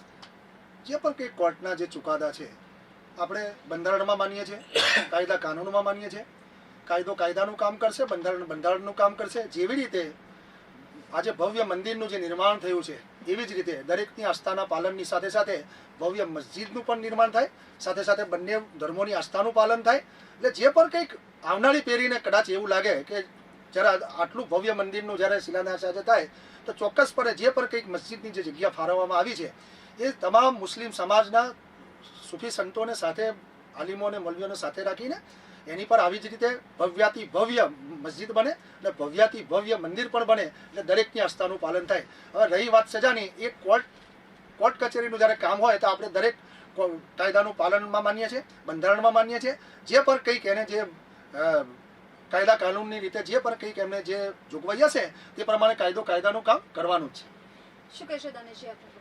જે પણ કંઈ કોર્ટના જે ચુકાદા છે આપણે બંધારણમાં માનીએ છીએ, કાયદા કાનૂનમાં માનીએ છીએ. કાયદો કાયદાનું કામ કરશે, બંધારણ બંધારણનું કામ કરશે. જેવી રીતે આજે ભવ્ય મંદિરનું જે નિર્માણ થયું છે એવી જ રીતે દરેકની આસ્થાના પાલનની સાથે સાથે ભવ્ય મસ્જિદનું પણ નિર્માણ થાય, સાથે સાથે બંને ધર્મોની આસ્થાનું પાલન થાય. એટલે જે પણ કંઈક આવનારી પેઢીને કદાચ એવું લાગે કે જ્યારે આટલું ભવ્ય મંદિરનું જ્યારે શિલાન્યાસ આજે થાય તો ચોક્કસપણે જે પણ કંઈક મસ્જિદની જે જગ્યા ફાળવવામાં આવી છે એ તમામ મુસ્લિમ સમાજના સૂફી સંતોને સાથે, આલિમોને, મૌલવીઓને સાથે રાખીને એની પર આવી જ રીતે ભવ્યાતિ ભવ્ય મસ્જિદ બને અને ભવ્યાતિ ભવ્ય મંદિર પણ બને, એટલે દરેકની આસ્થાનું પાલન થાય. હવે રહી વાત સજાની, એ કોર્ટ કચેરીનું જ્યારે કામ હોય તો આપણે દરેક કાયદાનું પાલનમાં માનીએ છીએ, બંધારણમાં માનીએ છીએ. જે પણ કંઈક એને જે કાયદા કાનૂનની રીતે જે પણ કંઈક એમને જે જોગવાઈ હશે તે પ્રમાણે કાયદાનું કામ કરવાનું જ છે. શું કહેશો દાનિશજી આપણે?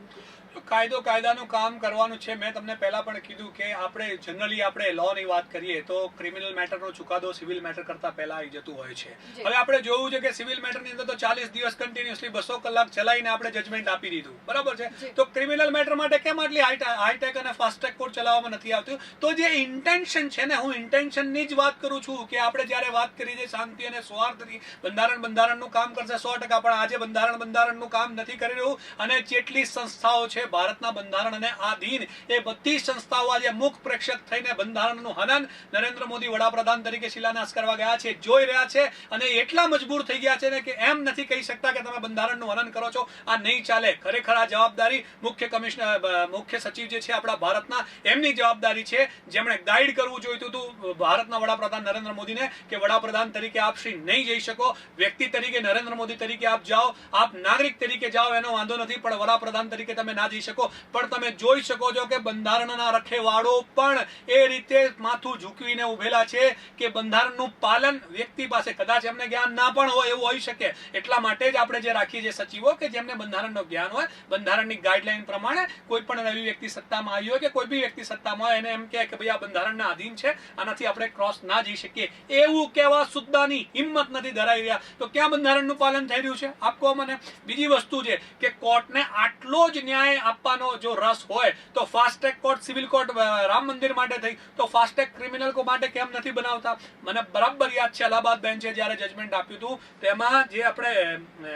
કાયદો કાયદાનું કામ કરવાનું છે. મેં તમને પહેલા પણ કીધું કે આપણે જનરલી આપણે લોની વાત કરીએ તો ક્રિમિનલ મેટરનો ચુકાદો સિવિલ મેટર કરતા પહેલા આવી જતું હોય છે. હવે આપણે જોયું છે કે સિવિલ મેટરની અંદર તો 40 દિવસ કન્ટિન્યુઅસલી 200 કલાક ચલાવીને આપણે જજમેન્ટ આપી દીધું, બરાબર છે. તો ક્રિમિનલ મેટર માટે કેમ આટલી હાઈટેક અને ફાસ્ટ ટ્રેક કોર્ટ ચલાવવામાં નથી આવતું? તો જે ઇન્ટેન્શન છે ને, હું ઇન્ટેન્શનની જ વાત કરું છું કે આપણે જ્યારે વાત કરી છે શાંતિ અને સૌહાર્દની, બંધારણનું કામ કરશે 100%, પણ આજે બંધારણનું કામ નથી કરી રહ્યું. અને જેટલી સંસ્થાઓ છે ભારતના બંધારણ અને આધીન, એ બધી સંસ્થાઓ આજે મુખ પ્રેક્ષક થઈને બંધારણનું હનન નરેન્દ્ર મોદી વડાપ્રધાન તરીકે શિલાન્યાસ કરવા ગયા છે, જોઈ રહ્યા છે અને એટલા મજબૂર થઈ ગયા છે ને કે એમ નથી કહી શકતા કે તમે બંધારણનું હનન કરો છો, આ નહીં ચાલે. ખરેખર આ જવાબદારી મુખ્ય સચિવ જે છે આપણા ભારતના, એમની જવાબદારી છે, જેમણે ગાઈડ કરવું જોઈતું હતું ભારતના વડાપ્રધાન નરેન્દ્ર મોદીને કે વડાપ્રધાન તરીકે આપ શ્રી નહીં જઈ શકો, વ્યક્તિ તરીકે નરેન્દ્ર મોદી તરીકે આપ જાઓ, આપ નાગરિક તરીકે જાઓ એનો વાંધો નથી, પણ વડાપ્રધાન તરીકે તમે ના જઈ શકો. પણ તમે જોઈ શકો છો કે બંધારણના રખેવાળો પણ એ રીતે માથું ઝૂકવીને ઉભેલા છે કે બંધારણનું પાલન વ્યક્તિ પાસે કદાચ એમને જ્ઞાન ના પણ હોય, એવું હોઈ શકે. એટલા માટે જ આપણે જે રાખીએ છીએ સચિવો કે જેમને બંધારણનું જ્ઞાન હોય, બંધારણની ગાઈડલાઈન પ્રમાણે કોઈ પણ નવી વ્યક્તિ સત્તામાં આવી હોય કે કોઈ બી વ્યક્તિ સત્તામાં હોય એને એમ કહે કે ભાઈ આ બંધારણના આધીન છે, આનાથી આપણે ક્રોસ ના જઈ શકીએ, એવું કહેવા સુદ્ધાની હિંમત નથી ધરાઈ રહ્યા. તો ક્યાં બંધારણનું પાલન થઈ રહ્યું છે આપ કહો મને? બીજી વસ્તુ છે કે કોર્ટને આટલો જ ન્યાય આપવાનો જો રસ હોય તો fast track court civil court Ram મંદિર માટે થઈ તો ફાસ્ટ ટ્રેક ક્રિમિનલ કો માટે કેમ નથી બનાવતા? મને બરાબર યાદ છે અલ્હાબાદ બેન્ચે જ્યારે જજમેન્ટ આપ્યું હતું તેમાં જે આપણે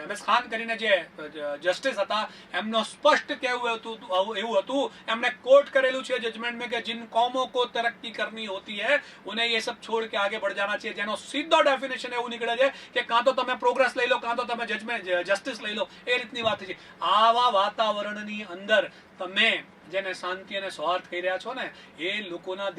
MS ખાન કરીને જે જસ્ટિસ હતા એમનો સ્પષ્ટ કહેવું એવું હતું, એમણે કોટ કરેલું છે જજમેન્ટ में કે जिन कौमों को तरक्की करनी होती है उन्हें ये सब छोड़ के आगे बढ़ जाना चाहिए, જેનો સીધો ડેફિનેશન એવું નીકળે છે કે કાં તો તમે પ્રોગ્રેસ લઈ લો કાં તો તમે જસ્ટિસ લઈ લો, એ રીતની વાત છે. આવા વાતાવરણની અંદર તમે જેને શાંતિ અને સૌહાર્દ કહી રહ્યા છો ને એ લોકોના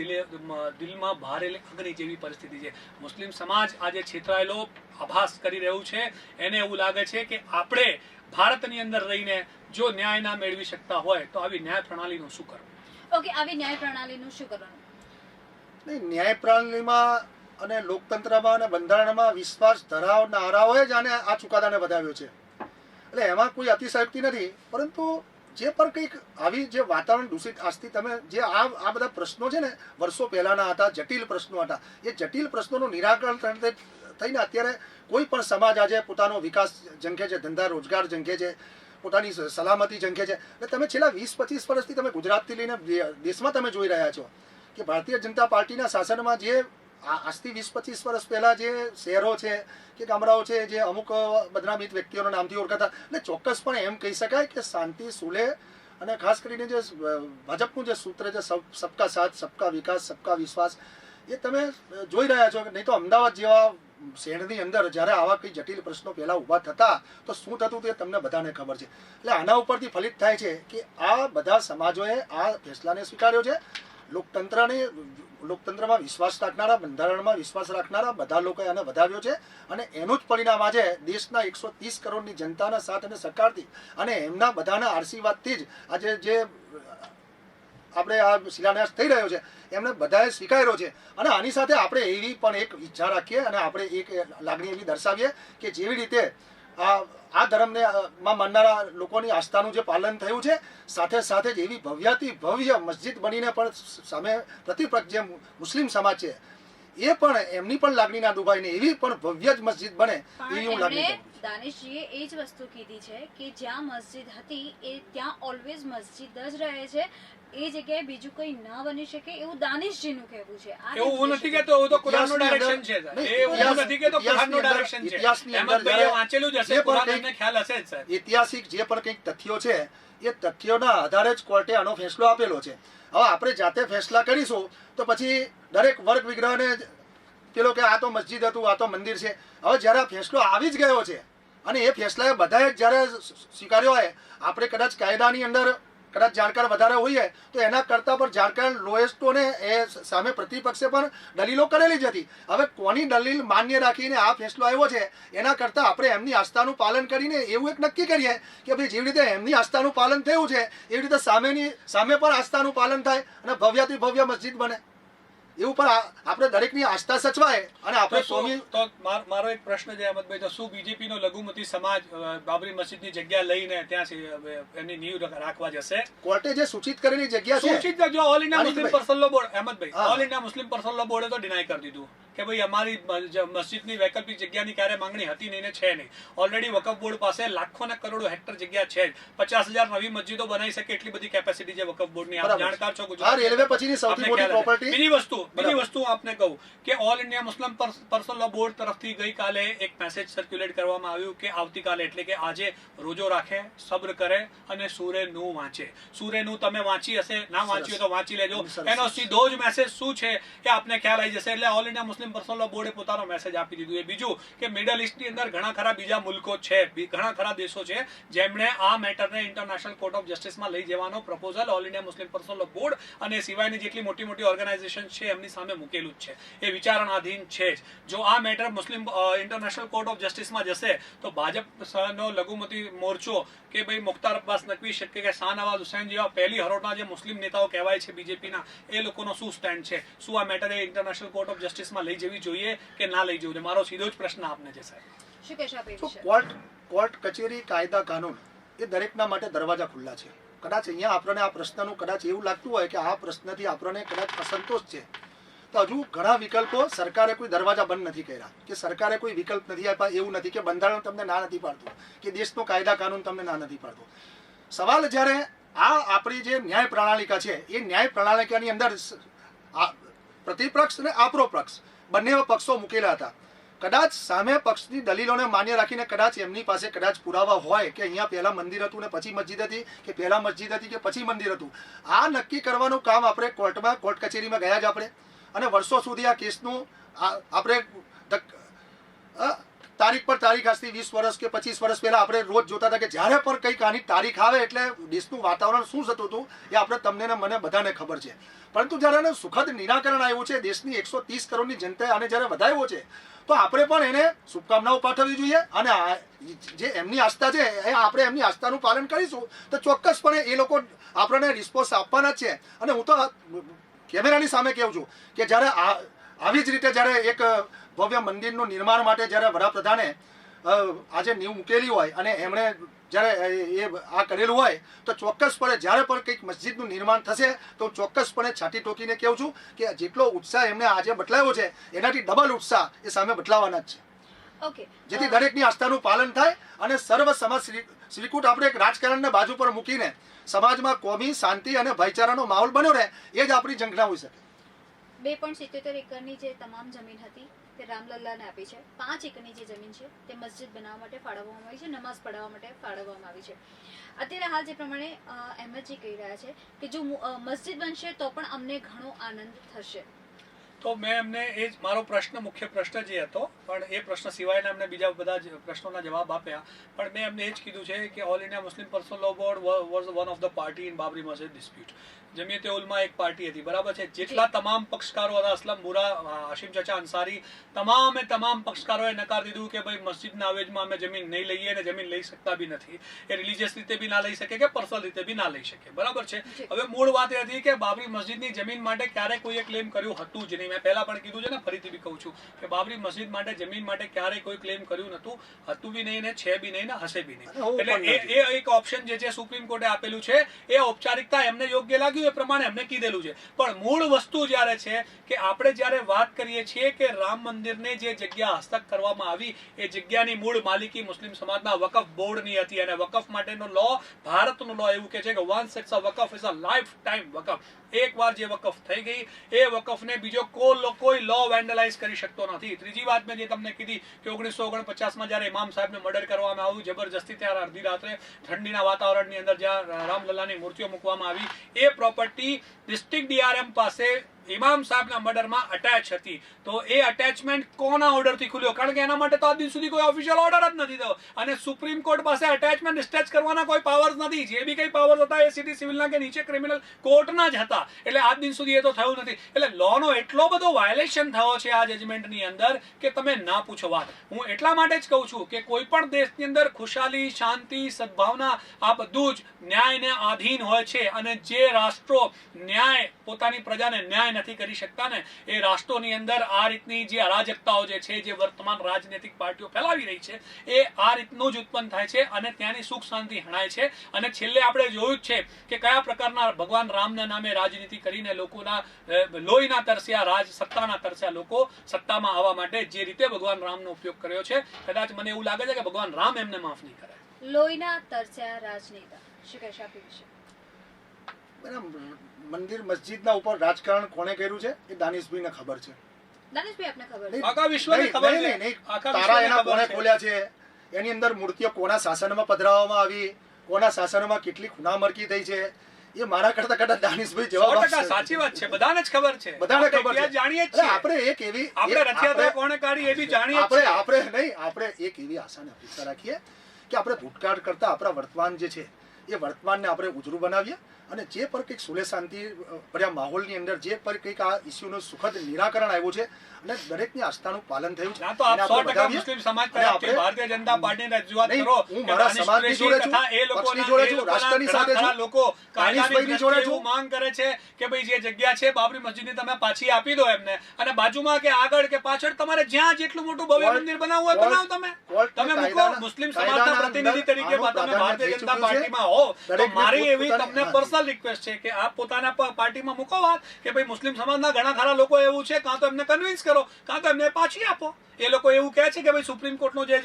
દિલમાં ભારેલી અગ્નિ જેવી પરિસ્થિતિ છે. મુસ્લિમ સમાજ આજે છેતરાયેલો આભાસ કરી રહ્યું છે. એને એવું લાગે છે કે આપણે ભારતની અંદર રહીને જો ન્યાય ના મેળવી શકતા હોય તો આવી ન્યાય પ્રણાલીનું શું કરવું? ઓકે, આવી ન્યાય પ્રણાલીનું શું કરવાનું? નહીં, ન્યાય પ્રણાલીમાં અને લોકતંત્રમાં અને બંધારણમાં વિશ્વાસ ધરાવનારાઓએ જ આને આ ચુકાદાને વધાવ્યો છે. એટલે એમાં કોઈ અતિશયોક્તિ નથી, પરંતુ જે પણ કંઈક આવી જે વાતાવરણ દૂષિત આજથી તમે જે આ બધા પ્રશ્નો છે ને વર્ષો પહેલાના હતા, જટિલ પ્રશ્નો હતા, એ જટિલ પ્રશ્નોનું નિરાકરણ થઈને અત્યારે કોઈ પણ સમાજ આજે પોતાનો વિકાસ ઝંખે છે, ધંધા રોજગાર ઝંખે છે, પોતાની સલામતી ઝંખે છે. એટલે તમે છેલ્લા 20-25 વર્ષથી તમે ગુજરાતથી લઈને દેશમાં તમે જોઈ રહ્યા છો કે ભારતીય જનતા પાર્ટીના શાસનમાં જે આજથી 20-25 વર્ષ પહેલા જે શહેરો છે કે ગામડાઓ છે જે અમુક બદનામિત વ્યક્તિઓના નામથી ઓળખાતા, એટલે ચોક્કસપણે એમ કહી શકાય કે શાંતિ સુલે અને ખાસ કરીને જે ભાજપનું જે સૂત્ર છે સબકા સાથ સબકા વિકાસ સબકા વિશ્વાસ, એ તમે જોઈ રહ્યા છો. નહીં તો અમદાવાદ જેવા શહેરની અંદર જ્યારે આવા કઈ જટિલ પ્રશ્નો પહેલા ઊભા થતા તો શું થતું તે તમને બધાને ખબર છે. એટલે આના ઉપરથી ફલિત થાય છે કે આ બધા સમાજોએ આ ફેસલાને સ્વીકાર્યો છે. લોકતંત્રમાં વિશ્વાસ રાખનારા, બંધારણમાં વિશ્વાસ રાખનારા બધા લોકોએ આને વધાવ્યો છે અને એનું જ પરિણામ આજે દેશના 130 કરોડની જનતાના સાથ અને સહકારથી અને એમના બધાના આશીર્વાદથી જ આજે જે આપણે આ શિલાન્યાસ થઈ રહ્યો છે એમને બધાએ સ્વીકાર્યો છે. અને આની સાથે આપણે એવી પણ એક ઈચ્છા રાખીએ અને આપણે એક લાગણી એવી દર્શાવીએ કે જેવી રીતે આ ધર્મને માં માનનારા લોકોની આસ્થાનું જે પાલન થયું છે સાથે સાથે જ એવી ભવ્યાતિ ભવ્ય મસ્જિદ બનીને પણ સામે પ્રતિપક્ષ જે મુસ્લિમ સમાજ છે એ પણ એમની પણ લાગણી ના દુભાઈને એવી પણ ભવ્ય જ મસ્જિદ બને એવી હું લાગણી કરું છું. દાનિશજીએ એ જ વસ્તુ કીધી છે કે જ્યાં મસ્જિદ હતી એ ત્યાં ઓલવેઝ મસ્જિદ જ રહે છે, એ જગ્યાએ બીજું કંઈ ન બની શકે એવું દાનિશજીનું કહેવું છે. એવું નથી કેતો, એવું તો કુરાનનો ડાયરેક્શન છે. એવું નથી કેતો, કુરાનનો ડાયરેક્શન છે. અહેમદભાઈએ વાંચેલું જ હશે, કુરાનને ખ્યાલ હશે જ સર. ઐતિહાસિક જે પણ કંઈક તથ્યો છે એ તથ્યોના આધારે જ કોર્ટે આનો ફેસલો આપેલો છે. હવે આપણે જાતે ફેસલા કરીશું તો પછી દરેક વર્ગ વિગ્રહને પેલો કે આ તો મસ્જિદ હતું, આ તો મંદિર છે. હવે જ્યારે આ ફેસલો આવી જ ગયો છે અને એ ફેસલાએ બધાએ જ્યારે સ્વીકાર્યો હોય, આપણે કદાચ કાયદાની અંદર કદાચ જાણકાર વધારે હોઈએ તો એના કરતાં પણ જાણકાર લોએસ્ટોને એ સામે પ્રતિપક્ષે પણ દલીલો કરેલી જ હતી. હવે કોની દલીલ માન્ય રાખીને આ ફેસલો આવ્યો છે એના કરતાં આપણે એમની આસ્થાનું પાલન કરીને એવું એક નક્કી કરીએ કે ભાઈ જેવી રીતે એમની આસ્થાનું પાલન થયું છે એવી રીતે સામે પણ આસ્થાનું પાલન થાય અને ભવ્યાથી ભવ્ય મસ્જિદ બને. એવું પણ આપણે દરેકની આસ્થા સચવાય અને આપણે તો મારો એક પ્રશ્ન છે અહેમદભાઈ, તો શું બીજેપી નો લઘુમતી સમાજ બાબરી મસ્જિદની જગ્યા લઈને ત્યાં એમની નીવ રાખવા જશે? કોર્ટે જે સૂચિત કરેલી જગ્યા છે, સૂચિત જો all India Muslim personal law board, અહેમદભાઈ all India Muslim personal law બોર્ડે તો ડિનાય કરી દીધું કે ભાઈ અમારી મસ્જિદની વૈકલ્પિક જગ્યાની ક્યારે માંગણી હતી નહીં ને છે નહીં. ઓલરેડી વકફ બોર્ડ પાસે લાખો ને કરોડો હેક્ટર જગ્યા છે જ. 50,000 નવી મસ્જિદો બનાવી શકે એટલી બધી કેપેસિટી છે વકફ બોર્ડની. આપ જાણકાર છો ગુજરાત રેલવે પછીની સૌથી મોટી પ્રોપર્ટી. બીજી વસ્તુ આપને કહું કે all India Muslim personal law board તરફથી ગઈકાલે એક મેસેજ સર્ક્યુલેટ કરવામાં આવ્યું કે આવતીકાલે એટલે કે આજે રોજો રાખે, સબ્ર કરે અને સૂરેનું વાંચે. સૂરેનું તમે વાંચી હશે, ના વાંચ્યું તો વાંચી લેજો. એનો સીધો જ મેસેજ શું છે કે આપને ખ્યાલ આવી જશે. એટલે all India Muslim personal law બોર્ડે પોતાનો મેસેજ આપી દીધું. એ બીજું કે મિડલ ઈસ્ટની અંદર ઘણા ખરા બીજા મુલ્કો છે, ઘણા ખરા દેશો છે જેમણે આ મેટરને ઇન્ટરનેશનલ કોર્ટ ઓફ જસ્ટિસમાં લઈ જવાનો proposal all India Muslim personal law board અને સિવાયની જેટલી મોટી મોટી ઓર્ગેનાઇઝેશન છે એમની સામે મૂકેલું જ છે. એ વિચારણાધીન છે જ. જો આ matter Muslim international court of જસ્ટિસમાં જશે તો ભાજપનો લઘુમતી મોરચો કે ભાઈ મુખ્તાર અબ્બાસ નકવી શકે કે શાહનવાઝ હુસૈન જેવા પહેલી હરોળના જે મુસ્લિમ નેતાઓ કહેવાય છે બીજેપીના, એ લોકોનો શું સ્ટેન્ડ છે? શું આ મેટરે ઇન્ટરનેશનલ કોર્ટ ઓફ જસ્ટિસમાં લઈ જવી જોઈએ કે ના લઈ જવું જોઈએ? મારો સીધો જ પ્રશ્ન આપને છે સાહેબ. શું કહેશો આપ એ વિશે? કોર્ટ કચેરી કાયદા કાનૂન એ દરેકના માટે દરવાજા ખુલ્લા છે. કદાચ અહીંયા આપણને આ પ્રશ્નનું કદાચ એવું લાગતું હોય કે આ પ્રશ્નથી આપણને કદાચ અસંતોષ છે તો હજુ ઘણા વિકલ્પો, સરકારે કોઈ દરવાજા બંધ નથી કર્યા કે સરકારે કોઈ વિકલ્પ નથી આપ્યા. એવું નથી કે બંધારણ તમને ના નથી પાડતું કે દેશનો કાયદા કાનૂન તમને ના નથી પાડતું. સવાલ જ્યારે આ આપણી જે ન્યાય પ્રણાલિકા છે એ ન્યાય પ્રણાલિકાની અંદર પ્રતિપક્ષ અને આપરો પક્ષ બંને પક્ષો મૂકેલા હતા. કદાચ સામે પક્ષની દલીલોને માન્ય રાખીને કદાચ એમની પાસે કદાચ પુરાવા હોય કે અહીંયા પહેલા મંદિર હતું ને પછી મસ્જિદ હતી, કે પહેલા મસ્જિદ હતી કે પછી મંદિર હતું, આ નક્કી કરવાનું કામ આપણે કોર્ટ કચેરીમાં ગયા જ આપણે, અને વર્ષો સુધી આ કેસનું આપણે તારીખ પર તારીખ આજથી 20 વર્ષ કે 25 વર્ષ પહેલા આપણે રોજ જોતા હતા કે જ્યારે પણ કંઈક આની તારીખ આવે એટલે દેશનું વાતાવરણ શું થતું હતું એ આપણે તમને ને મને બધાને ખબર છે. પરંતુ જ્યારે એનું સુખદ નિરાકરણ આવ્યું છે, દેશની 130 કરોડની જનતાએ આને જ્યારે વધાવ્યો છે, તો આપણે પણ એને શુભકામનાઓ પાઠવવી જોઈએ. અને જે એમની આસ્થા છે એ આપણે એમની આસ્થાનું પાલન કરીશું તો ચોક્કસપણે એ લોકો આપણને રિસ્પોન્સ આપવાના જ છે. અને હું તો કેમેરાની સામે કહું છું કે જ્યારે આવી જ રીતે જ્યારે એક ભવ્ય મંદિરનું નિર્માણ માટે જ્યારે વડાપ્રધાને આજે નીવ મૂકેલી હોય અને એમણે જ્યારે એ આ કરેલું હોય તો ચોક્કસપણે જ્યારે પણ કંઈક મસ્જિદનું નિર્માણ થશે તો ચોક્કસપણે છાતી ઠોકીને કહું છું કે જેટલો ઉત્સાહ એમને આજે બદલાયો છે એનાથી ડબલ ઉત્સાહ એ સામે બદલાવાના જ છે. ઓકે, જેથી દરેકની આસ્થાનું પાલન થાય અને સર્વ સમાજ શ્રીકૂટ આપણે એક રાજકારણને બાજુ પર મૂકીને સમાજમાં કોમી શાંતિ અને ભાઈચારાનો માહોલ બન્યો રહે એ જ આપણી ઝંખના હોઈ શકે. 2.77 એકરની જે તમામ જમીન હતી તે રામલલ્લાને આપી છે. 5 એકરની જે જમીન છે તે મસ્જિદ બનાવવા માટે ફાળવવામાં આવી છે, નમાઝ પઢાવવા માટે ફાળવવામાં આવી છે. અત્યારે હાલ જે પ્રમાણે અહેમદજી કહી રહ્યા છે કે જો મસ્જિદ બનશે તો પણ અમને ઘણો આનંદ થશે. તો મેં એમને એ જ મારો મુખ્ય પ્રશ્ન જે હતો, પણ એ પ્રશ્ન સિવાયના એમને બીજા બધા પ્રશ્નોના જવાબ આપ્યા. પણ મેં એમને એ જ કીધું છે કે all India Muslim personal law board was one of the party in Babri Masjid dispute. Jamiat Ulama એક પાર્ટી હતી, બરાબર છે. જેટલા તમામ પક્ષકારો હતા, અસલમ બુરા, હાશિમ ચાચા અંસારી, તમામ પક્ષકારોએ નકાર દીધું કે ભાઈ મસ્જિદના અવેજમાં અમે જમીન નહીં લઈએ અને જમીન લઈ શકતા બી નથી. એ રિલિજિયસ રીતે બી ના લઈ શકે કે પર્સનલ રીતે બી ના લઈ શકે, બરાબર છે. હવે મૂળ વાત એ હતી કે બાબરી મસ્જિદની જમીન માટે ક્યારે કોઈએ ક્લેમ કર્યું હતું જ નહીં. મેં પહેલા પણ કીધું છે ને, ફરીથી બી કહું છું કે બાબરી મસ્જિદ માટે જમીન માટે ક્યારેય કોઈ ક્લેમ કર્યું નતું, હતું બી નહીં ને છે બી નહીં ને હશે બી નહીં. એટલે એ એક ઓપ્શન જે છે સુપ્રીમ કોર્ટે આપેલું છે, એ ઔપચારિકતા એમને યોગ્ય લાગ્યું એ પ્રમાણે એમને કીધેલું છે. પણ મૂળ વસ્તુ જ્યારે છે કે આપણે જ્યારે વાત કરીએ છીએ કે રામ મંદિરને જે જગ્યા હસ્તક કરવામાં આવી એ જગ્યાની મૂળ માલિકી મુસ્લિમ સમાજના વકફ બોર્ડની હતી. અને વકફ માટેનો લો, ભારતનો લો એવું કે છે કે once it's a waqf is a lifetime waqf. એકવાર જે વકફ થઈ ગઈ એ વકફને બીજો કોઈ લો વેન્ડલાઇઝ કરી શકતો નથી. ત્રીજી વાત મેં જે તમને કીધી કે 1949માં જ્યારે ઇમામ સાહેબને મર્ડર કરવામાં આવ્યું જબરજસ્તી, ત્યારે અડધી રાત્રે ઠંડીના વાતાવરણની અંદર જ્યાં રામલલ્લાની મૂર્તિઓ મૂકવામાં આવી, એ પ્રોપર્ટી ડિસ્ટ્રિક્ટ ડીઆરએમ પાસે ઇમામ સાહેબના મર્ડરમાં અટેચ હતી. તો એ અટેચમેન્ટ કોના ઓર્ડરથી ખુલ્યો? કારણ કે એના માટે તો આજ દિન સુધી કોઈ ઓફિશિયલ ઓર્ડર જ નથી થયો. અને સુપ્રીમ કોર્ટ પાસે અટેચમેન્ટ ડિસ્ટેચ કરવાના કોઈ પાવર્સ નથી. જે બી કઈ પાવર્સ હતા એ સીધી સિવિલના કે નીચે ક્રિમિનલ કોર્ટના જ હતા. એટલે આજ દિન સુધી એ તો થયું નથી. એટલે લોનો એટલો બધો વાયોલેશન થયો છે આ જજમેન્ટની અંદર કે તમે ના પૂછો વાત. હું એટલા માટે જ કહું છું કે કોઈ પણ દેશની અંદર ખુશાલી, શાંતિ, સદભાવના આ બધું જ ન્યાયને આધીન હોય છે. અને જે રાષ્ટ્રો ન્યાય, પોતાની પ્રજાને ન્યાય નથી કરી શકતા ને, એ રાષ્ટ્રોની અંદર આ રીતની જે અરાજકતાઓ જે છે, જે વર્તમાન રાજનૈતિક પાર્ટીઓ ફેલાવી રહી છે, એ આ રીતનું જ ઉત્પન્ન થાય છે અને ત્યાંની સુખ શાંતિ હણાય છે. અને છેલ્લે આપણે જોયું જ છે કે કયા પ્રકારના ભગવાન રામના નામે રાજનીતિ કરીને લોકોના લોહીના તરસ્યા, સત્તાના તરસ્યા લોકો સત્તામાં આવવા માટે જે રીતે ભગવાન રામનો ઉપયોગ કર્યો છે, કદાચ મને એવું લાગે છે કે ભગવાન રામ એમને માફ નહીં કરે. લોહીના તરસ્યા રાજનેતા શું કહેશો આપી વિશે? મંદિર મસ્જિદના ઉપર રાજકારણ કોણે કર્યું છે એ દાનિશભાઈને ખબર છે. દાનિશભાઈ આપને ખબર છે? આખા વિશ્વને ખબર છે. તારા એના કોણે ખોલ્યા છે, એની અંદર મૂર્તિઓ કોના શાસનમાં પધરાવવામાં આવી, કોના શાસનમાં કેટલી ખૂનામરકી થઈ છે, એ મારા કરતા કદાચ દાનિશભાઈ જવાબ આપશે. સાચી વાત છે, બધાને જ ખબર છે, બધાને ખબર છે. જાણીએ છીએ આપણે એક એવી આપણે રથયાત્રા કોણે કાઢી એ બી જાણીએ છીએ. આપણે એક એવી આશાને અપેક્ષા રાખીએ કે આપણે ભૂતકાળ કરતા આપણા વર્તમાન જે છે એ વર્તમાનને આપણે ઉજળું બનાવીએ અને જે પર કંઈક સુલે શાંતિ ભર્યા માહોલની અંદર જે પર કંઈક આ ઇસ્યુનું સુખદ નિરાકરણ આવ્યું છે અને દરેકની આસ્થાનું પાલન થયું છે. ના તો આપ 100% મુસ્લિમ સમાજ તરફથી ભારતીય જનતા પાર્ટીને રજૂઆત કરો. હું મારા સમાજની જોડે છું, પક્ષની જોડે છું, રાષ્ટ્રની સાથે છું. લોકો દાનિશભાઈની જોડે છું. માંગ કરે છે કે ભાઈ જે જગ્યા છે બાબરી મસ્જિદની તમે પાછી આપી દો એમને, અને બાજુમાં કે આગળ કે પાછળ તમારે જ્યાં જેટલું મોટું ભવ્ય મંદિર બનાવવું હોય બનાવો. તમે મૂકો. મુસ્લિમ સમાજના પ્રતિનિધિ તરીકે તમે ભારતીય જનતા પાર્ટીમાં હો તો મારી એવી તમને પર્સનલ રિક્વેસ્ટ છે કે આપ પોતાના પાર્ટીમાં મૂકો વાત કે ભાઈ મુસ્લિમ સમાજના ઘણા ખરા લોકો એવું છે, કાં તો એમને કન્વિન્સ કરો, કાં તો એમને પાછી આપો. એ લોકો એવું કહે છે કે ભાઈ સુપ્રીમ કોર્ટનો જે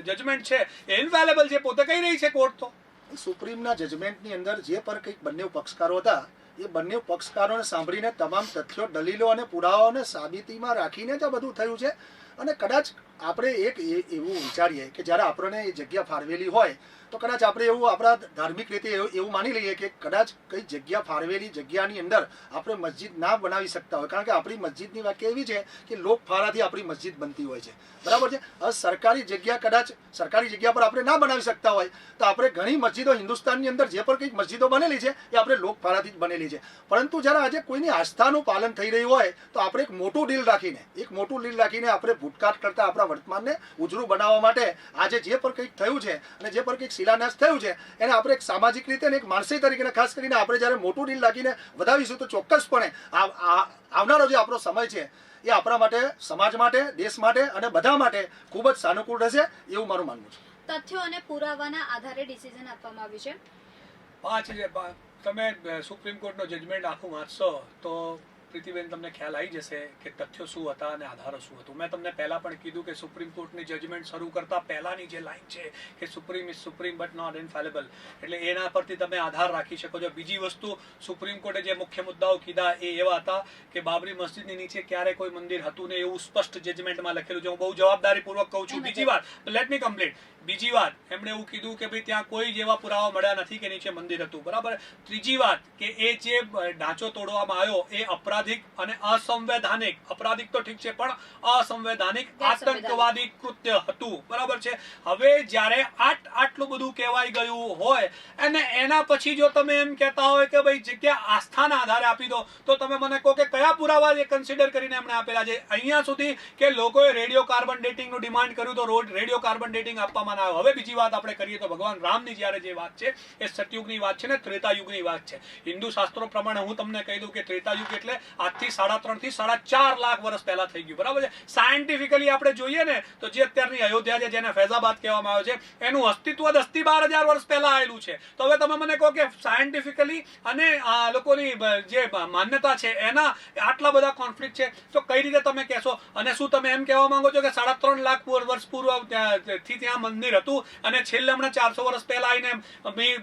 જજમેન્ટ છે એ ઇનવેલેબલ છે, પોતે કહી રહી છે કોર્ટ. તો સુપ્રીમના જજમેન્ટની અંદર જે પર કંઈક બંને પક્ષકારો હતા એ બંને પક્ષકારોને સાંભળીને તમામ તથ્યો દલીલો અને પુરાવાઓને સાબિતીમાં રાખીને જ આ બધું થયું છે. અને કદાચ આપણે એક એવું વિચારીએ કે જ્યારે આપણને એ જગ્યા ફાળવેલી હોય તો કદાચ આપણે એવું આપણા ધાર્મિક રીતે એવું માની લઈએ કે કદાચ કઈ જગ્યા ફાળવેલી જગ્યાની અંદર આપણે મસ્જિદ ના બનાવી શકતા હોય, કારણ કે આપણી મસ્જિદની વ્યાખ્યા એવી છે કે લોક ફાળાથી આપણી મસ્જિદ બનતી હોય છે, બરાબર છે. હવે સરકારી જગ્યા કદાચ સરકારી જગ્યા પર આપણે ના બનાવી શકતા હોય તો આપણે ઘણી મસ્જિદો હિન્દુસ્તાનની અંદર જે પણ કંઈક મસ્જિદો બનેલી છે એ આપણે લોક ફાળાથી જ બનેલી છે. પરંતુ જ્યારે આજે કોઈની આસ્થાનું પાલન થઈ રહ્યું હોય તો આપણે એક મોટું ડીલ રાખીને આપણે ભૂતકાળ કરતા આપણા વર્તમાનને ઉજળું બનાવવા માટે આજે જે પણ કંઈક થયું છે અને જે પણ કંઈક શિલાન્યાસ થયું છે એને આપણે એક સામાજિક રીતે અને એક માનસિક તરીકે ખાસ કરીને આપણે જ્યારે મોટું ડીલ રાખીને વધાવીશું તો ચોક્કસપણે આવનારો જે આપણો સમય છે એ આપણા માટે, સમાજ માટે, દેશ માટે અને બધા માટે ખૂબ જ સાનુકૂળ રહેશે એવું મારું માનવું છે. તથ્યો અને પુરાવાના આધારે ડિસિઝન આપવામાં આવ્યું છે. તમે સુપ્રીમ કોર્ટનો જજમેન્ટ આખું વાંચશો તો પ્રીતિબેન તમને ખ્યાલ આવી જશે કે તથ્યો શું હતા અને આધારો શું હતું. મેં તમને પહેલા પણ કીધું કે સુપ્રીમ કોર્ટની જજમેન્ટ શરૂ કરતા પહેલાની જે લાઈન છે કે supreme is supreme but not infallible, એટલે એના પરથી તમે આધાર રાખી શકો છો. બીજી વસ્તુ, સુપ્રીમ કોર્ટે જે મુખ્ય મુદ્દાઓ કીધા એ એવા હતા કે બાબરી મસ્જિદની નીચે ક્યારે કોઈ મંદિર હતું ને એવું સ્પષ્ટ જજમેન્ટમાં લખેલું છે. હું બહુ જવાબદારીપૂર્વક કહું છું. બીજી વાત, લેટ મી કમ્પ્લીટ. બીજી વાત, એમણે એવું કીધું કે ભાઈ ત્યાં કોઈ જેવા પુરાવા મળ્યા નથી કે નીચે મંદિર હતું, બરાબર. ત્રીજી વાત કે એ જે ઢાંચો તોડવામાં આવ્યો એ અપરાધિક અને અસંવૈધાનિક, અપરાધિક તો ઠીક છે પણ અસંવૈધાનિક આતંકવાદી કૃત્ય હતું, બરાબર છે. હવે જ્યારે આટલું બધું કહેવાઈ ગયું હોય અને એના પછી જો તમે એમ કહેતા હોય કે ભાઈ જગ્યા આસ્થાના આધારે આપી દો તો તમે મને કહો કે કયા પુરાવા એ કન્સિડર કરીને એમણે આપેલા છે. અહીંયા સુધી કે લોકોએ રેડિયો કાર્બન ડેટિંગનું ડિમાન્ડ કર્યું તો રેડિયો કાર્બન ડેટિંગ આપવામાં ના આવ્યો. હવે બીજી વાત આપણે કરીએ તો ભગવાન રામની જ્યારે જે વાત છે એ સતયુગની વાત છે ને ત્રેતાયુગની વાત છે. હિન્દુ શાસ્ત્રો પ્રમાણે હું તમને કહી દઉં કે ત્રેતાયુગ એટલે આજથી 3.5 થી 4.5 લાખ વર્ષ પહેલા થઈ ગયું, બરાબર છે. સાયન્ટિફિકલી આપણે જોઈએ ને તો જે અત્યારની અયોધ્યા છે જેને ફૈઝાબાદ કહેવામાં આવે છે એનું અસ્તિત્વ 10 થી 12,000 વર્ષ પહેલા આવેલું છે. તો હવે તમે મને કહો કે સાયન્ટિફિકલી અને આ લોકોની જે માન્યતા છે એના આટલા બધા કોન્ફ્લિક્ટ છે તો કઈ રીતે તમે કહેશો? અને શું તમે એમ કહેવા માંગો છો કે 3.5 લાખ વર્ષ પૂર્વ થી ત્યાં મંદિર હતું અને છેલ્લે હમણાં 400 વર્ષ પહેલા આવીને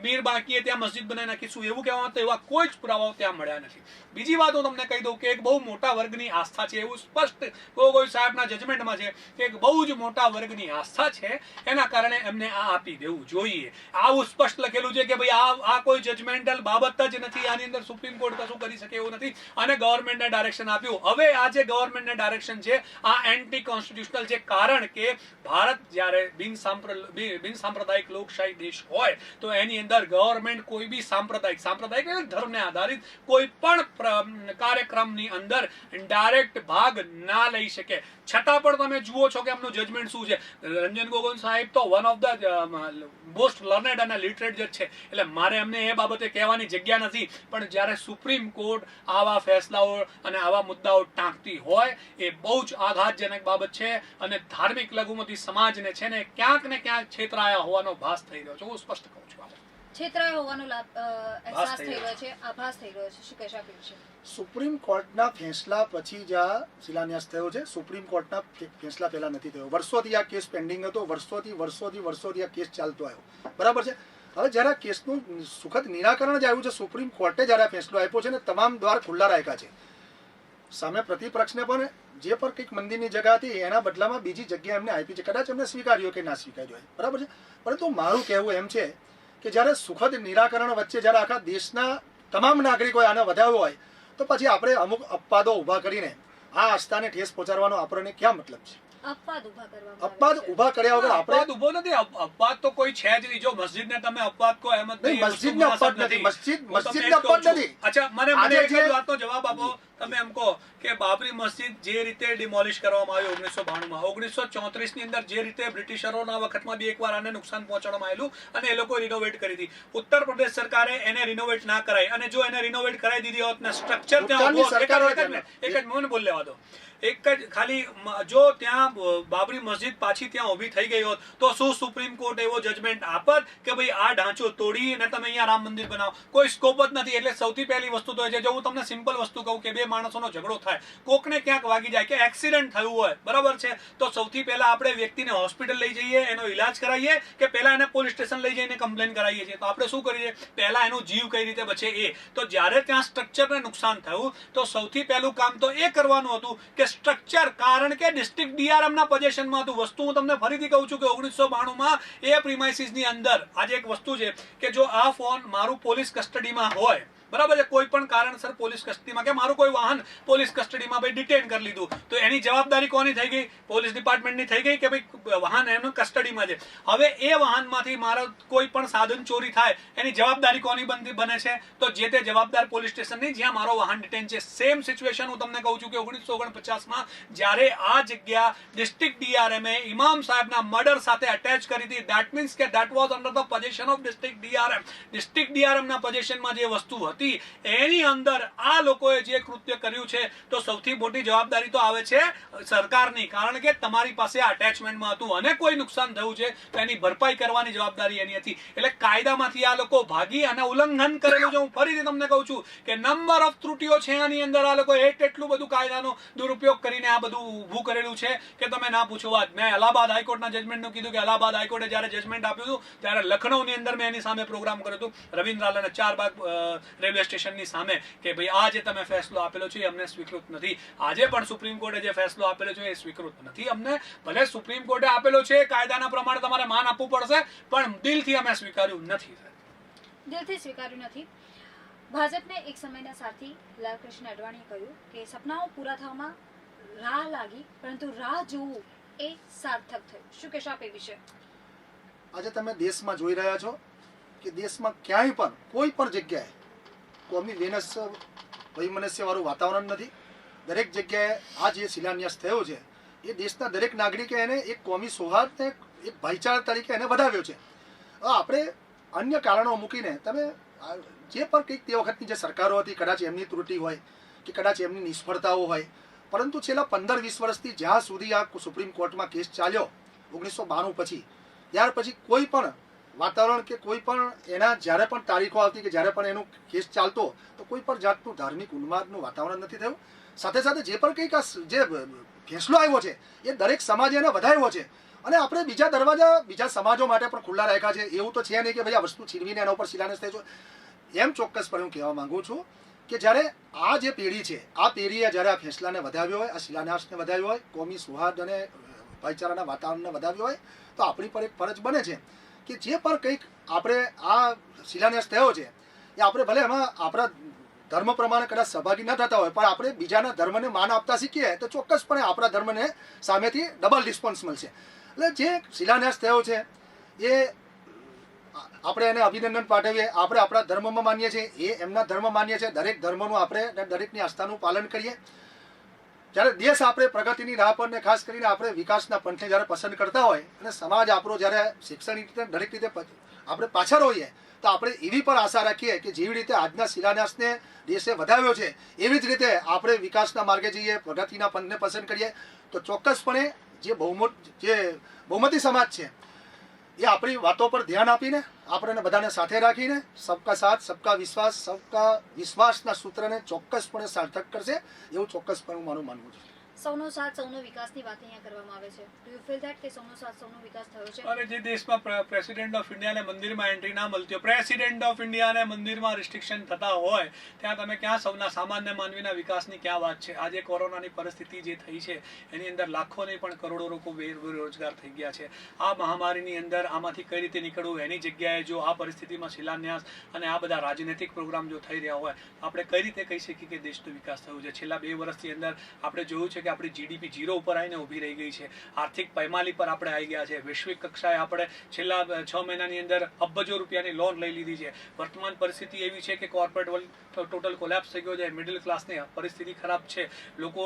મીર બાકીએ ત્યાં મસ્જિદ બનાવી નાખીશું એવું કહેવામાં? તો એવા કોઈ જ પુરાવાઓ ત્યાં મળ્યા નથી. બીજી વાત હું તમને કહી દઉં કે એક બહુ મોટા વર્ગની આસ્થા છે, એવું સ્પષ્ટ ગોગોઈ સાહેબના જજમેન્ટમાં છે કે એક બહુ જ મોટા વર્ગની આસ્થા છે, એના કારણે એમને આ આપી દેવું જોઈએ. આવું સ્પષ્ટ લખેલું છે કે ભાઈ આ કોઈ જજમેન્ટલ બાબત જ નથી, આની અંદર સુપ્રીમ કોર્ટ કશું કરી શકે એવું નથી અને ગવર્મેન્ટને ડાયરેક્શન આપ્યું. હવે આ જે ગવર્મેન્ટને ડાયરેક્શન છે આ એન્ટી કોન્સ્ટિટ્યુશનલ છે, કારણ કે ભારત જ્યારે બિન સાંપ્રદાયિક લોકશાહી દેશ હોય તો એની અંદર ગવર્મેન્ટ કોઈ બી સાંપ્રદાયિક ધર્મને આધારિત કોઈ પણ કાર્યક્રમની અંદર ડાયરેક્ટ ભાગ ના લઈ શકે. છતાં પણ તમે જુઓ છો કે એમનું જજમેન્ટ શું છે. રંજન ગોગોઈ સાહેબ તો one of the most learned અને લિટરેટ જજ છે, એટલે મારે એમને એ બાબતે કહેવાની જગ્યા નથી. પણ જ્યારે સુપ્રીમ કોર્ટ આવા ફેસલાઓ અને આવા મુદ્દાઓ ટાંકતી હોય એ બહુ જ આઘાતજનક બાબત છે અને ધાર્મિક લઘુમતી સમાજને છે ને ક્યાંક છેતરાયા હોવાનો ભાસ થઈ રહ્યો છે. હું સ્પષ્ટ કહું છું, છેતરાયો હોવાનો અહેસાસ થઈ રહ્યો છે, આભાસ થઈ રહ્યો છે. શું કહેશો આપી છે? સુપ્રીમ કોર્ટના ફેસલા પછી જ આ શિલાન્યાસ થયો છે. સુપ્રીમ કોર્ટના ફેસલા પહેલા નથી થયો. વર્ષોથી આ કેસ પેન્ડિંગ હતો, વર્ષોથી આ કેસ ચાલતો આવ્યો, બરાબર છે. હવે જ્યારે આ કેસનું સુખદ નિરાકરણ જ આવ્યું છે, સુપ્રીમ કોર્ટે જ્યારે આ ફેસલો આપ્યો છે ને તમામ દ્વાર ખુલ્લા રાખ્યા છે. સામે પ્રતિપક્ષને પણ જે પણ કંઈક મંદિરની જગ્યા હતી એના બદલામાં બીજી જગ્યા એમને આપી છે. કદાચ એમને સ્વીકાર્યો કે ના સ્વીકાર્યો, બરાબર છે. પરંતુ મારું કહેવું એમ છે કે જ્યારે સુખદ નિરાકરણ વચ્ચે જ્યારે આખા દેશના તમામ નાગરિકોએ આને વધાવ્યો હોય તો પછી આપણે અમુક અપવાદો ઊભા કરીને આ આસ્થાને ઠેસ પહોંચાડવાનો આપણને ક્યાં મતલબ છે? અપવાદ ઊભા કર્યા વગર આપણે અપવાદ ઉભો નથી. અપવાદ તો કોઈ છે જ નહીં. જો મસ્જિદને તમે અપવાદ કહો એમ જ નહીં. મસ્જિદને અપવાદ નથી. મસ્જિદને અપવાદ નથી. અચ્છા, મને એક જ વાતનો જવાબ આપો. તમે એમ કહો કે બાબરી મસ્જિદ જે રીતે ડિમોલિશ કરવામાં આવી 1992 1934 ની અંદર જે રીતે બ્રિટિશરોના વખતમાં બી એકવાર આને નુકસાન પહોંચાડવામાં આવેલું અને એ લોકો રિનોવેટ કરી હતી. ઉત્તર પ્રદેશ સરકારે એને રિનોવેટ ના કરાય અને જો એને રિનોવેટ કરાવી દીધી હોત ને સ્ટ્રક્ચર ત્યાં એક જ મને બોલ લેવા દો. એક જ ખાલી જો ત્યાં બાબરી મસ્જિદ પાછી ત્યાં ઊભી થઈ ગઈ હોત તો શું સુપ્રીમ કોર્ટ એવો જજમેન્ટ આપત કે ભાઈ આ ઢાંચો તોડી અને તમે અહીંયા રામ મંદિર બનાવો? કોઈ સ્કોપ જ નથી. એટલે સૌથી પહેલી વસ્તુ તો છે, જો હું તમને સિમ્પલ વસ્તુ કહું કે બે માણસોનો ઝઘડો થાય, કોકને ક્યાંક વાગી જાય કે એક્સિડન્ટ થયું હોય, બરાબર છે, તો સૌથી પહેલા આપણે વ્યક્તિને હોસ્પિટલ લઈ જઈએ, એનો ઈલાજ કરાવીએ કે પહેલા એને પોલીસ સ્ટેશન લઈ જઈને કમ્પ્લેન કરાવીએ છીએ? તો આપણે શું કરીએ, પહેલા એનો જીવ કઈ રીતે બચે એ. તો જ્યારે ત્યાં સ્ટ્રક્ચરને નુકસાન થયું તો સૌથી પહેલું કામ તો એ કરવાનું હતું કે સ્ટ્રક્ચર, કારણ કે ડિસ્ટ્રિક્ટ ડીઆરએમ ના પોઝિશનમાં હતું. વસ્તુ હું તમને ફરીથી કહું છું કે 1992 એ પ્રિમાઇસીસ ની અંદર આજે એક વસ્તુ છે કે જો આ ફોન મારું પોલીસ કસ્ટડીમાં હોય, બરાબર છે, કોઈ પણ કારણસર પોલીસ કસ્ટડીમાં કે મારું કોઈ વાહન પોલીસ કસ્ટડીમાં ભાઈ ડિટેન કરી લીધું, તો એની જવાબદારી કોની થઈ ગઈ? પોલીસ ડિપાર્ટમેન્ટની થઈ ગઈ કે ભાઈ વાહન એનું કસ્ટડીમાં છે. હવે એ વાહનમાંથી મારો કોઈ પણ સાધન ચોરી થાય એની જવાબદારી કોની બને છે? તો જે તે જવાબદાર પોલીસ સ્ટેશનની જ્યાં મારો વાહન ડિટેન છે. સેમ સિચ્યુએશન હું તમને કહું છું કે 1949માં જ્યારે આ જગ્યા ડિસ્ટ્રિક્ટ ડીઆરએમએ ઇમામ સાહેબના મર્ડર સાથે અટેચ કરી હતી, ધેટ મીન્સ કે that was under the position of district DRM. District ડીઆરએમના પોઝિશનમાં જે વસ્તુ હતી એની અંદર આ લોકોએ જે કૃત્ય કર્યું છે, તો સૌથી મોટી જવાબદારી તો આવે છે સરકારની, કારણ કે તમારી પાસે અટેચમેન્ટમાં હતું અને કોઈ નુકસાન થયું છે તો એની ભરપાઈ કરવાની જવાબદારી એની હતી. એટલે કાયદામાંથી આ લોકો ભાગી અને ઉલ્લંઘન કરેલું છે. હું ફરીથી તમને કહું છું કે નંબર ઓફ ત્રુટીઓ છે આની અંદર. આ લોકો એટલું બધું કાયદાનો દુરુપયોગ કરીને આ બધું ઊભું કરેલું છે કે તમે ના પૂછો વાત. મેં અલ્હાબાદ હાઈકોર્ટના જજમેન્ટનું કીધું કે અલ્હાબાદ હાઈકોર્ટે જ્યારે જજમેન્ટ આપ્યું હતું ત્યારે લખનૌની અંદર મેં એની સામે પ્રોગ્રામ કર્યો હતું, રવિન્દ્રાલયના ચારબાગ રેલવે સ્ટેશનની સામે, કે ભાઈ આ જે તમે ફેસલો આપેલો છે એ અમને સ્વીકૃત નથી. આજે પણ સુપ્રીમ કોર્ટે જે ફેસલો આપેલો છે એ સ્વીકૃત નથી અમને. ભલે સુપ્રીમ કોર્ટે આપેલો છે કાયદાના પ્રમાણે તમારે માન આપવું પડશે, પણ દિલથી અમે સ્વીકાર્યું નથી. દિલથી સ્વીકાર્યું નથી. ભાજપને એક સમયના સાથી લાલકૃષ્ણ અડવાણીએ કહ્યું કે સપનાઓ પૂરા થવામાં રાહ લાગી, પરંતુ રાહ જોવું એ સાર્થક થયું. શું કહેશો આપ એ વિશે? આજે તમે દેશમાં જોઈ રહ્યા છો કે દેશમાં ક્યાંય પણ કોઈ પણ જગ્યાએ કોમી વૈમનસ્ય વાળું વાતાવરણ નથી. દરેક જગ્યાએ આ જે શિલાન્યાસ થયો છે એ દેશના દરેક નાગરિકે એને એક કોમી સૌહાર્દને એક ભાઈચારા તરીકે એને વધાવ્યો છે. આપણે અન્ય કારણો મૂકીને તમે જે પણ કંઈક તે વખતની જે સરકારો હતી, કદાચ એમની ત્રુટિ હોય કે કદાચ એમની નિષ્ફળતાઓ હોય, પરંતુ છેલ્લા 15-20 વર્ષથી જ્યાં સુધી આ સુપ્રીમ કોર્ટમાં કેસ ચાલ્યો 1992 પછી, ત્યાર પછી કોઈ પણ વાતાવરણ કે કોઈ પણ એના જ્યારે પણ તારીખો આવતી કે જ્યારે પણ એનો કેસ ચાલતો તો કોઈ પણ જાતનું ધાર્મિક ઉન્માદનું વાતાવરણ નથી થયું. સાથે સાથે જે પણ કંઈક જે ફેસલો આવ્યો છે એ દરેક સમાજે એને વધાવ્યો છે. અને આપણે બીજા દરવાજા બીજા સમાજો માટે પણ ખુલ્લા રાખ્યા છે. એવું તો છે નહીં કે ભાઈ આ વસ્તુ છીનવીને એના ઉપર શિલાન્યાસ થાય છે. એમ ચોક્કસપણે હું કહેવા માંગુ છું કે જ્યારે આ જે પેઢી છે, આ પેઢીએ જ્યારે આ ફેસલાને વધાવ્યો હોય, આ શિલાન્યાસને વધાવ્યો હોય, કોમી સૌહાર્દ અને ભાઈચારાના વાતાવરણને વધાવ્યો હોય, તો આપણી પર એક ફરજ બને છે કે જે પણ કંઈક આપણે આ શિલાન્યાસ થયો છે એ આપણે ભલે એમાં આપણા ધર્મ પ્રમાણે કદાચ સહભાગી ન થતા હોય, પણ આપણે બીજાના ધર્મને માન આપતા શીખીએ તો ચોક્કસપણે આપણા ધર્મને સામેથી ડબલ રિસ્પોન્સ મળશે. એટલે જે શિલાન્યાસ થયો છે એ આપણે એને અભિનંદન પાઠવીએ. આપણે આપણા ધર્મમાં માનીએ છીએ, એ એમના ધર્મ માનીએ છીએ. દરેક ધર્મનું આપણે દરેકની આસ્થાનું પાલન કરીએ. જ્યારે દેશ આપણે પ્રગતિની રાહ પર ને ખાસ કરીને આપણે વિકાસના પંથે જ્યારે પસંદ કરતા હોય અને સમાજ આપણો જ્યારે શૈક્ષણિક રીતે દરેક રીતે આપણે પાછળ હોઈએ, તો આપણે એવી પણ આશા રાખીએ કે જેવી રીતે આજના શિલાન્યાસને દેશે વધાવ્યો છે એવી જ રીતે આપણે વિકાસના માર્ગે જઈએ, પ્રગતિના પંથને પસંદ કરીએ, તો ચોક્કસપણે જે બહુમતી સમાજ છે એ આપણી વાતો પર ધ્યાન આપીને આપણે બધાને સાથે રાખીને સબકા સાથ સબકા વિશ્વાસના સૂત્રને ચોક્કસપણે સાર્થક કરશે એવું ચોક્કસપણે હું મારું માનવું છે. સૌનો સાથ સૌનો વિકાસની વાત અહીંયા કરવામાં આવે છે. ડુ યુ ફીલ ધેટ કે સૌનો સાથ સૌનો વિકાસ થયો છે? અરે જે દેશમાં પ્રેસિડેન્ટ ઓફ ઇન્ડિયાને મંદિરમાં એન્ટ્રી ના મળતી હોય, પ્રેસિડેન્ટ ઓફ ઇન્ડિયાને મંદિરમાં રિસ્ટ્રિક્શન થતા હોય, ત્યાં તમે ક્યાં સૌના સામાન્ય માનવીના વિકાસની ક્યાં વાત છે? આજે કોરોનાની પરિસ્થિતિ જે થઈ છે એની અંદર લાખો નહીં પણ કરોડો લોકો બેરોજગાર થઈ ગયા છે. આ મહામારીની અંદર આમાંથી કઈ રીતે નીકળવું એની જગ્યાએ જો આ પરિસ્થિતિમાં શિલાન્યાસ અને આ બધા રાજનૈતિક પ્રોગ્રામ જો થઈ રહ્યા હોય, આપણે કઈ રીતે કહી શકીએ કે દેશનો વિકાસ થયો છે? છેલ્લા 2 વર્ષની અંદર આપણે જોયું છે કે આપણી જીડીપી 0 ઉપર આવીને ઊભી રહી ગઈ છે. આર્થિક પૈમાલી પર આપણે આવી ગયા છે. વૈશ્વિક કક્ષાએ આપણે છેલ્લા 6 મહિનાની અંદર અબજો રૂપિયાની લોન લઈ લીધી છે. વર્તમાન પરિસ્થિતિ એવી છે કે કોર્પોરેટ વર્લ્ડ ટોટલ કોલેપ્સ થઈ ગયો છે. મિડલ ક્લાસની પરિસ્થિતિ ખરાબ છે. લોકો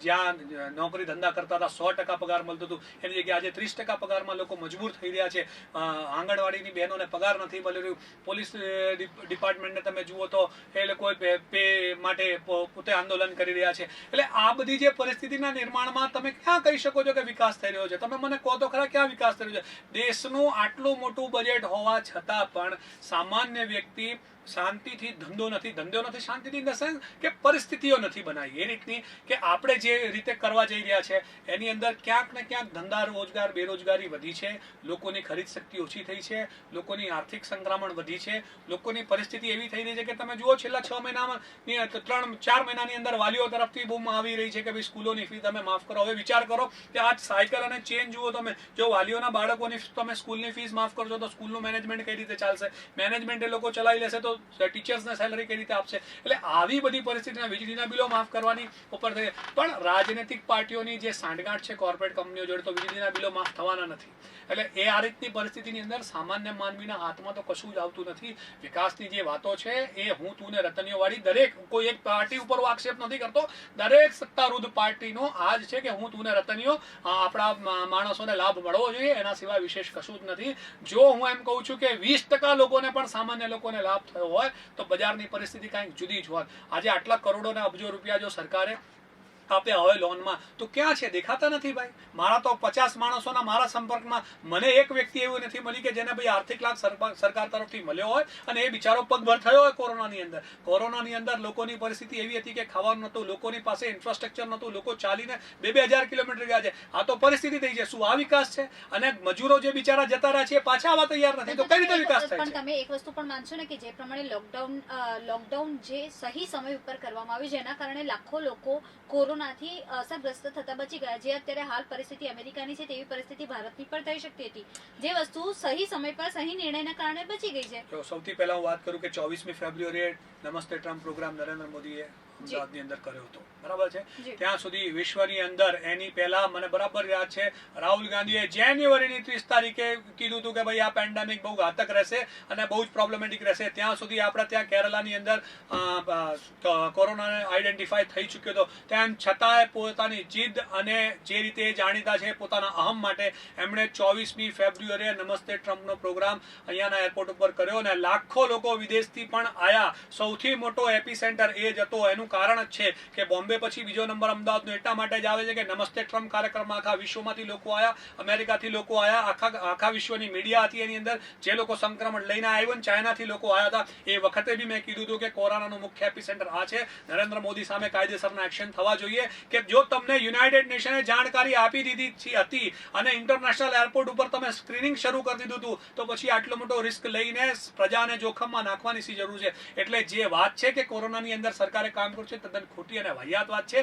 જ્યાં નોકરી ધંધા કરતા હતા 100% પગાર મળતું હતું એની જગ્યાએ આજે 30% પગારમાં લોકો મજબૂર થઈ રહ્યા છે. આંગણવાડીની બહેનોને પગાર નથી મળી રહ્યું. પોલીસ ડિપાર્ટમેન્ટને તમે જુઓ તો એ લોકો પે માટે પોતે આંદોલન કરી રહ્યા છે. એટલે આ બધી જે પરિસ્થિતિના નિર્માણમાં તમે ક્યાં કહી શકો છો કે વિકાસ થઈ રહ્યો છે? તમે મને કહો તો ખરા ક્યાં વિકાસ થઈ રહ્યો છે? દેશનું આટલું મોટું બજેટ હોવા છતાં પણ સામાન્ય વ્યક્તિ શાંતિથી ધંધો નથી શાંતિથી ઇન ધ સેન્સ કે પરિસ્થિતિઓ નથી બનાવી એ રીતની કે આપણે જે રીતે કરવા જઈ રહ્યા છે એની અંદર ક્યાંક ને ક્યાંક ધંધા રોજગાર બેરોજગારી વધી છે, લોકોની ખરીદ શક્તિ ઓછી થઈ છે, લોકોની આર્થિક સંક્રમણ વધી છે, લોકોની પરિસ્થિતિ એવી થઈ રહી છે કે તમે જુઓ છેલ્લા 6 મહિનામાં 3-4 મહિનાની અંદર વાલીઓ તરફથી બૂમ આવી રહી છે કે ભાઈ સ્કૂલોની ફી તમે માફ કરો. હવે વિચાર કરો કે આજ સાયકલ અને ચેન જુઓ તમે, જો વાલીઓના બાળકોની તમે સ્કૂલની ફીસ માફ કરશો તો સ્કૂલનું મેનેજમેન્ટ કઈ રીતે ચાલશે, મેનેજમેન્ટ એ લોકો ચલાવી લેશે તો ટીચર્સને સેલરી કઈ રીતે આપશે. એટલે આવી બધી પરિસ્થિતિના વીજળીના બિલો માફ કરવાની ઉપર થઈ. પણ રાજનૈતિક પાર્ટીઓની જે સાંઠગાંઠ છે કોર્પોરેટ કંપનીઓ જોડે તો વીજળીના બિલો માફ થવાના નથી. એટલે એ આ રીતની પરિસ્થિતિની અંદર સામાન્ય માનવીના હાથમાં તો કશું જ આવતું નથી. વિકાસની જે વાતો છે એ હું તું ને રતનીઓ વાળી દરેક, કોઈ એક પાર્ટી ઉપર આક્ષેપ નથી કરતો, દરેક સત્તારૂઢ પાર્ટીનો આ જ છે કે હું તું ને રતનીઓ આપણા માણસોને લાભ મળવો જોઈએ, એના સિવાય વિશેષ કશું જ નથી. જો હું એમ કહું છું કે 20% લોકોને પણ સામાન્ય લોકોને લાભ થયો હોય તો બજારની પરિસ્થિતિ કાંઈક જુદી જ હોત. આજે આટલા કરોડોના અબજો રૂપિયા જો સરકારે આપ્યા હોય લોનમાં તો ક્યાં છે? દેખાતા નથી ભાઈ. મારા તો 50 માણસોના મારા સંપર્કમાં મને એક વ્યક્તિ એવું નથી મળી કે જેને ભાઈ આર્થિક લાભ સરકાર તરફથી મળ્યો હોય અને એ બિચારો પગભર થયો હોય કોરોનાની અંદર. કોરોનાની અંદર લોકોની પરિસ્થિતિ એવી હતી કે ખાવાનું નહોતું, લોકોની પાસે ઇન્ફ્રાસ્ટ્રક્ચર નહોતું, લોકો ચાલીને 2,000 કિલોમીટર ગયા છે. આ તો પરિસ્થિતિ થઈ છે. શું આ વિકાસ છે? અને મજૂરો જે બિચારા જતા રહ્યા છે પાછા આવવા તૈયાર નથી તો કઈ રીતે વિકાસ થાય છે? પણ તમે એક વસ્તુ પણ માનશો ને કે જે પ્રમાણે લોકડાઉન જે સહી સમય ઉપર કરવામાં આવ્યું જેના કારણે લાખો લોકો કોરોનાથી અસરગ્રસ્ત થતા બચી ગયા. જે અત્યારે હાલ પરિસ્થિતિ અમેરિકાની છે તેવી પરિસ્થિતિ ભારતની પણ થઈ શકતી હતી. જે વસ્તુ સહી સમય પર સહી નિર્ણયના કારણે બચી ગઈ છે. તો સૌથી પહેલા હું વાત કરું કે 24મી ફેબ્રુઆરીએ નમસ્તે ટ્રમ્પ પ્રોગ્રામ નરેન્દ્ર મોદીએ અમદાવાદની અંદર કર્યો હતો, બરાબર છે. ત્યાં સુધી વિશ્વની અંદર એની પહેલા મને બરાબર યાદ છે રાહુલ ગાંધીએ જાન્યુઆરીની 30 તારીખે કીધું હતું કે ભાઈ આ પેન્ડેમિક બહુ ઘાતક રહેશે અને બહુ જ પ્રોબ્લેમેટિક રહેશે. ત્યાં સુધી આપણે ત્યાં કેરલાની અંદર કોરોનાને આઈડેન્ટિફાય થઈ ચૂક્યો હતો. તેમ છતાંય પોતાની જીદ અને જે રીતે જાણીતા છે પોતાના અહમ માટે એમણે 24મી ફેબ્રુઆરીએ નમસ્તે ટ્રમ્પનો પ્રોગ્રામ અહીંયાના એરપોર્ટ ઉપર કર્યો અને લાખો લોકો વિદેશથી પણ આયા. સૌથી મોટો એપી સેન્ટર એ જ હતો. એનું કારણ જ છે કે બોમ્બે પછી બીજો નંબર અમદાવાદનો એટલા માટે જ આવે છે કે નમસ્તે ટ્રમ્પ કાર્યક્રમમાં આખા વિશ્વમાંથી લોકો આવ્યા, અમેરિકાથી લોકો આવ્યા, આખા વિશ્વની મીડિયા હતી એની અંદર, જે લોકો સંક્રમણ લઈને આવ્યા, ચાઇનાથી લોકો આવ્યા હતા. એ વખતે બી મેં કીધું હતું કે કોરોનાનું મુખ્ય એપી સેન્ટર આ છે. નરેન્દ્ર મોદી સામે કાયદેસરના એક્શન થવા જોઈએ કે જો તમને યુનાઇટેડ નેશને જાણકારી આપી દીધી હતી અને ઇન્ટરનેશનલ એરપોર્ટ ઉપર તમે સ્ક્રીનિંગ શરૂ કરી દીધું હતું તો પછી આટલો મોટો રિસ્ક લઈને પ્રજાને જોખમમાં નાખવાની શી જરૂર છે? એટલે જે વાત છે કે કોરોનાની અંદર સરકારે કામ કર્યું છે તદ્દન ખોટી અને વાહિયાત વાત છે.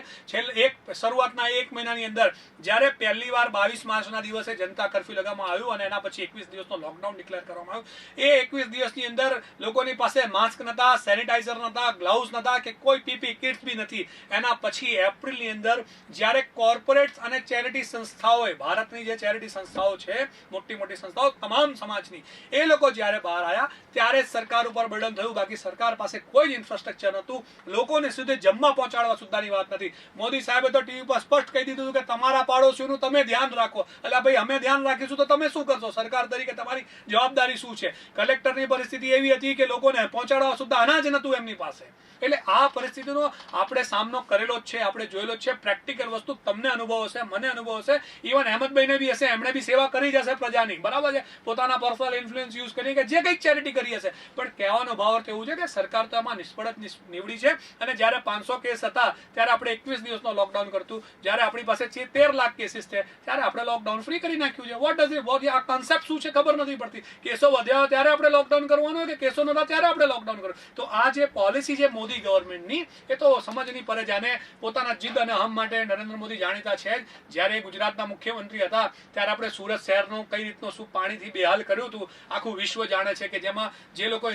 શરૂઆતના 1 મહિનાની અંદર જ્યારે પહેલી વાર 22 માર્ચના દિવસે જનતા કર્ફ્યુ લગાવવામાં આવ્યું અને એના પછી 21 દિવસનો લોકડાઉન ડિક્લેર કરવામાં આવ્યું, એ 21 દિવસની અંદર લોકોની પાસે માસ્ક નતા, સેનિટાઈઝર નતા, ગ્લાઉઝ નતા કે કોઈ પીપી કિટ્સ બી નથી. એના પછી એપ્રિલની અંદર જ્યારે કોર્પોરેટ્સ અને ચેરિટી સંસ્થાઓએ, ભારતની જે ચેરિટી સંસ્થાઓ છે મોટી મોટી સંસ્થાઓ તમામ સમાજની, એ લોકો જ્યારે બહાર આવ્યા ત્યારે સરકાર ઉપર બર્ડન થયું. બાકી સરકાર પાસે કોઈ જ ઇન્ફ્રાસ્ટ્રક્ચર નહોતું, લોકોને સુધી જમવા પહોંચાડવા સુદ્ધાની વાત નથી. મોદી સાહેબે તો ટીવી પર સ્પષ્ટ કહી દીધું કે તમારા પાડોશીઓનું તમે ધ્યાન રાખો. એટલે ભાઈ અમે ધ્યાન રાખીશું તો તમે શું કરશો? સરકાર તરીકે તમારી જવાબદારી શું છે? કલેક્ટરની પરિસ્થિતિ એવી હતી કે લોકોને પહોંચાડવા સુદ્ધા અનાજ નહોતું એમની પાસે. એટલે આ પરિસ્થિતિનો આપણે સામનો કરેલો જ છે, આપણે જોયેલો જ છે. પ્રેક્ટિકલ વસ્તુ તમને અનુભવ હશે, મને અનુભવ હશે, ઇવન અહેમદભાઈને બી હશે, એમણે બી સેવા કરી જ હશે પ્રજાની, બરાબર છે, પોતાના પર્સનલ ઇન્ફ્લુઅન્સ યુઝ કરી કે જે કંઈક ચેરિટી કરી હશે. પણ કહેવાનો ભાવ અર્થ એવું છે કે સરકાર તો એમાં નિષ્ફળ જ નીવડી છે. અને જ્યારે 500 કેસ હતા ત્યારે આપણે 21 દિવસનો લોકડાઉન કરતું, જ્યારે આપણી પાસે 13 લાખ કેસીસ છે ત્યારે આપણે લોકડાઉન ફ્રી કરી નાખ્યું છે. What does it? આ કન્સેપ્ટ શું છે ખબર નથી પડતી. કેસો વધ્યા ત્યારે આપણે લોકડાઉન કરવાનું કે કેસો નતા ત્યારે આપણે લોકડાઉન કરવું? તો આ જે પોલિસી છે મોદી ગવર્મેન્ટની એ તો સમજની પર જાને પોતાના જીદ અને હમ માટે નરેન્દ્ર મોદી જાણીતા છે. જ્યારે ગુજરાતના મુખ્યમંત્રી હતા ત્યારે આપણે સુરત શહેરનું કઈ રીતનું શું પાણીથી બેહાલ કર્યું હતું આખું વિશ્વ જાણે છે, કે જેમાં જે લોકો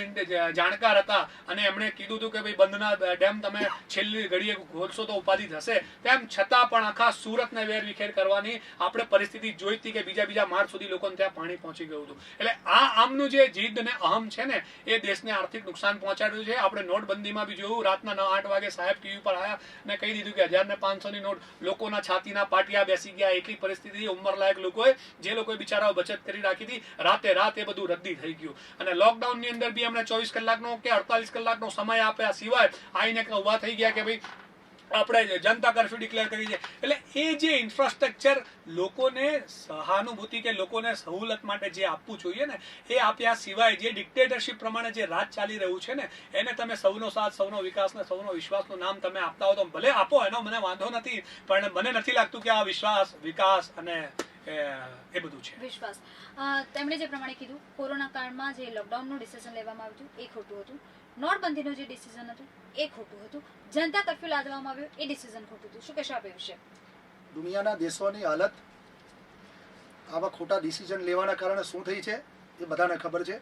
જાણકાર હતા અને એમણે કીધું હતું કે ભાઈ બંધના ડેમ તમે છેલ્લી ઘડીએ ખોલશો તો ઉપાધિ થશે, તેમ છતાં પણ આખા સુરતને વેરવિખેર કરવાની આપણે પરિસ્થિતિ જોઈ હતી કે બીજા માળ સુધી લોકોને ત્યાં પાણી પહોંચી ગયું હતું. એટલે આ આમનું જે જીદ અને અહમ છે ને એ દેશને આર્થિક નુકસાન પહોંચાડ્યું છે. આપણે નોટબંધીમાં બી જોયું, રાતના 8 વાગે સાહેબ ટીવી પર આવ્યા અને કહી દીધું કે 1500ની નોટ, લોકોના છાતીના પાટિયા બેસી ગયા. એટલી પરિસ્થિતિ ઉંમરલાયક લોકોએ, જે લોકોએ બિચારાઓ બચત કરી રાખી હતી, રાતે એ બધું રદ્દી થઈ ગયું. અને લોકડાઉનની અંદર બી અમને 24 કલાકનો કે 48 કલાકનો સમય આપ્યા સિવાય આઈને ઉભા થઈ ગયા કે ભાઈ આપણે જનતા કર્ફ્યુ ડિક્લેર કરી છે. એટલે એ જે ઇન્ફ્રાસ્ટ્રક્ચર લોકોને સહાનુભૂતિ કે લોકોને સહુલત માટે જે આપવું જોઈએ ને એ આપ્યા સિવાય જે ડિક્ટેટરશીપ પ્રમાણે જે રાજ ચાલી રહ્યું છે ને એને તમે સૌનો સાથ, સૌનો વિકાસ ને સૌનો વિશ્વાસનું નામ તમે આપતા હો તો ભલે આપો, એનો મને વાંધો નથી, પણ મને નથી લાગતું કે આ વિશ્વાસ, વિકાસ અને એ બધું છે. વિશ્વાસ. તેમણે જે પ્રમાણે કીધું, કોરોના કાળમાં જે લોકડાઉનનું ડિસિઝન લેવામાં આવ્યું એ ખોટું હતું, નોટબંધીનું જે ડિસિઝન હતું એ ખોટું હતું, જનતા કર્ફ્યુ લાદવામાં આવ્યો એ ડિસિઝન ખોટું હતું. શું કહેશો આપ એ વિશે? દુનિયાના દેશોની હાલત આવા ખોટા ડિસિઝન લેવાના કારણે શું થઈ છે એ બધાને ખબર છે.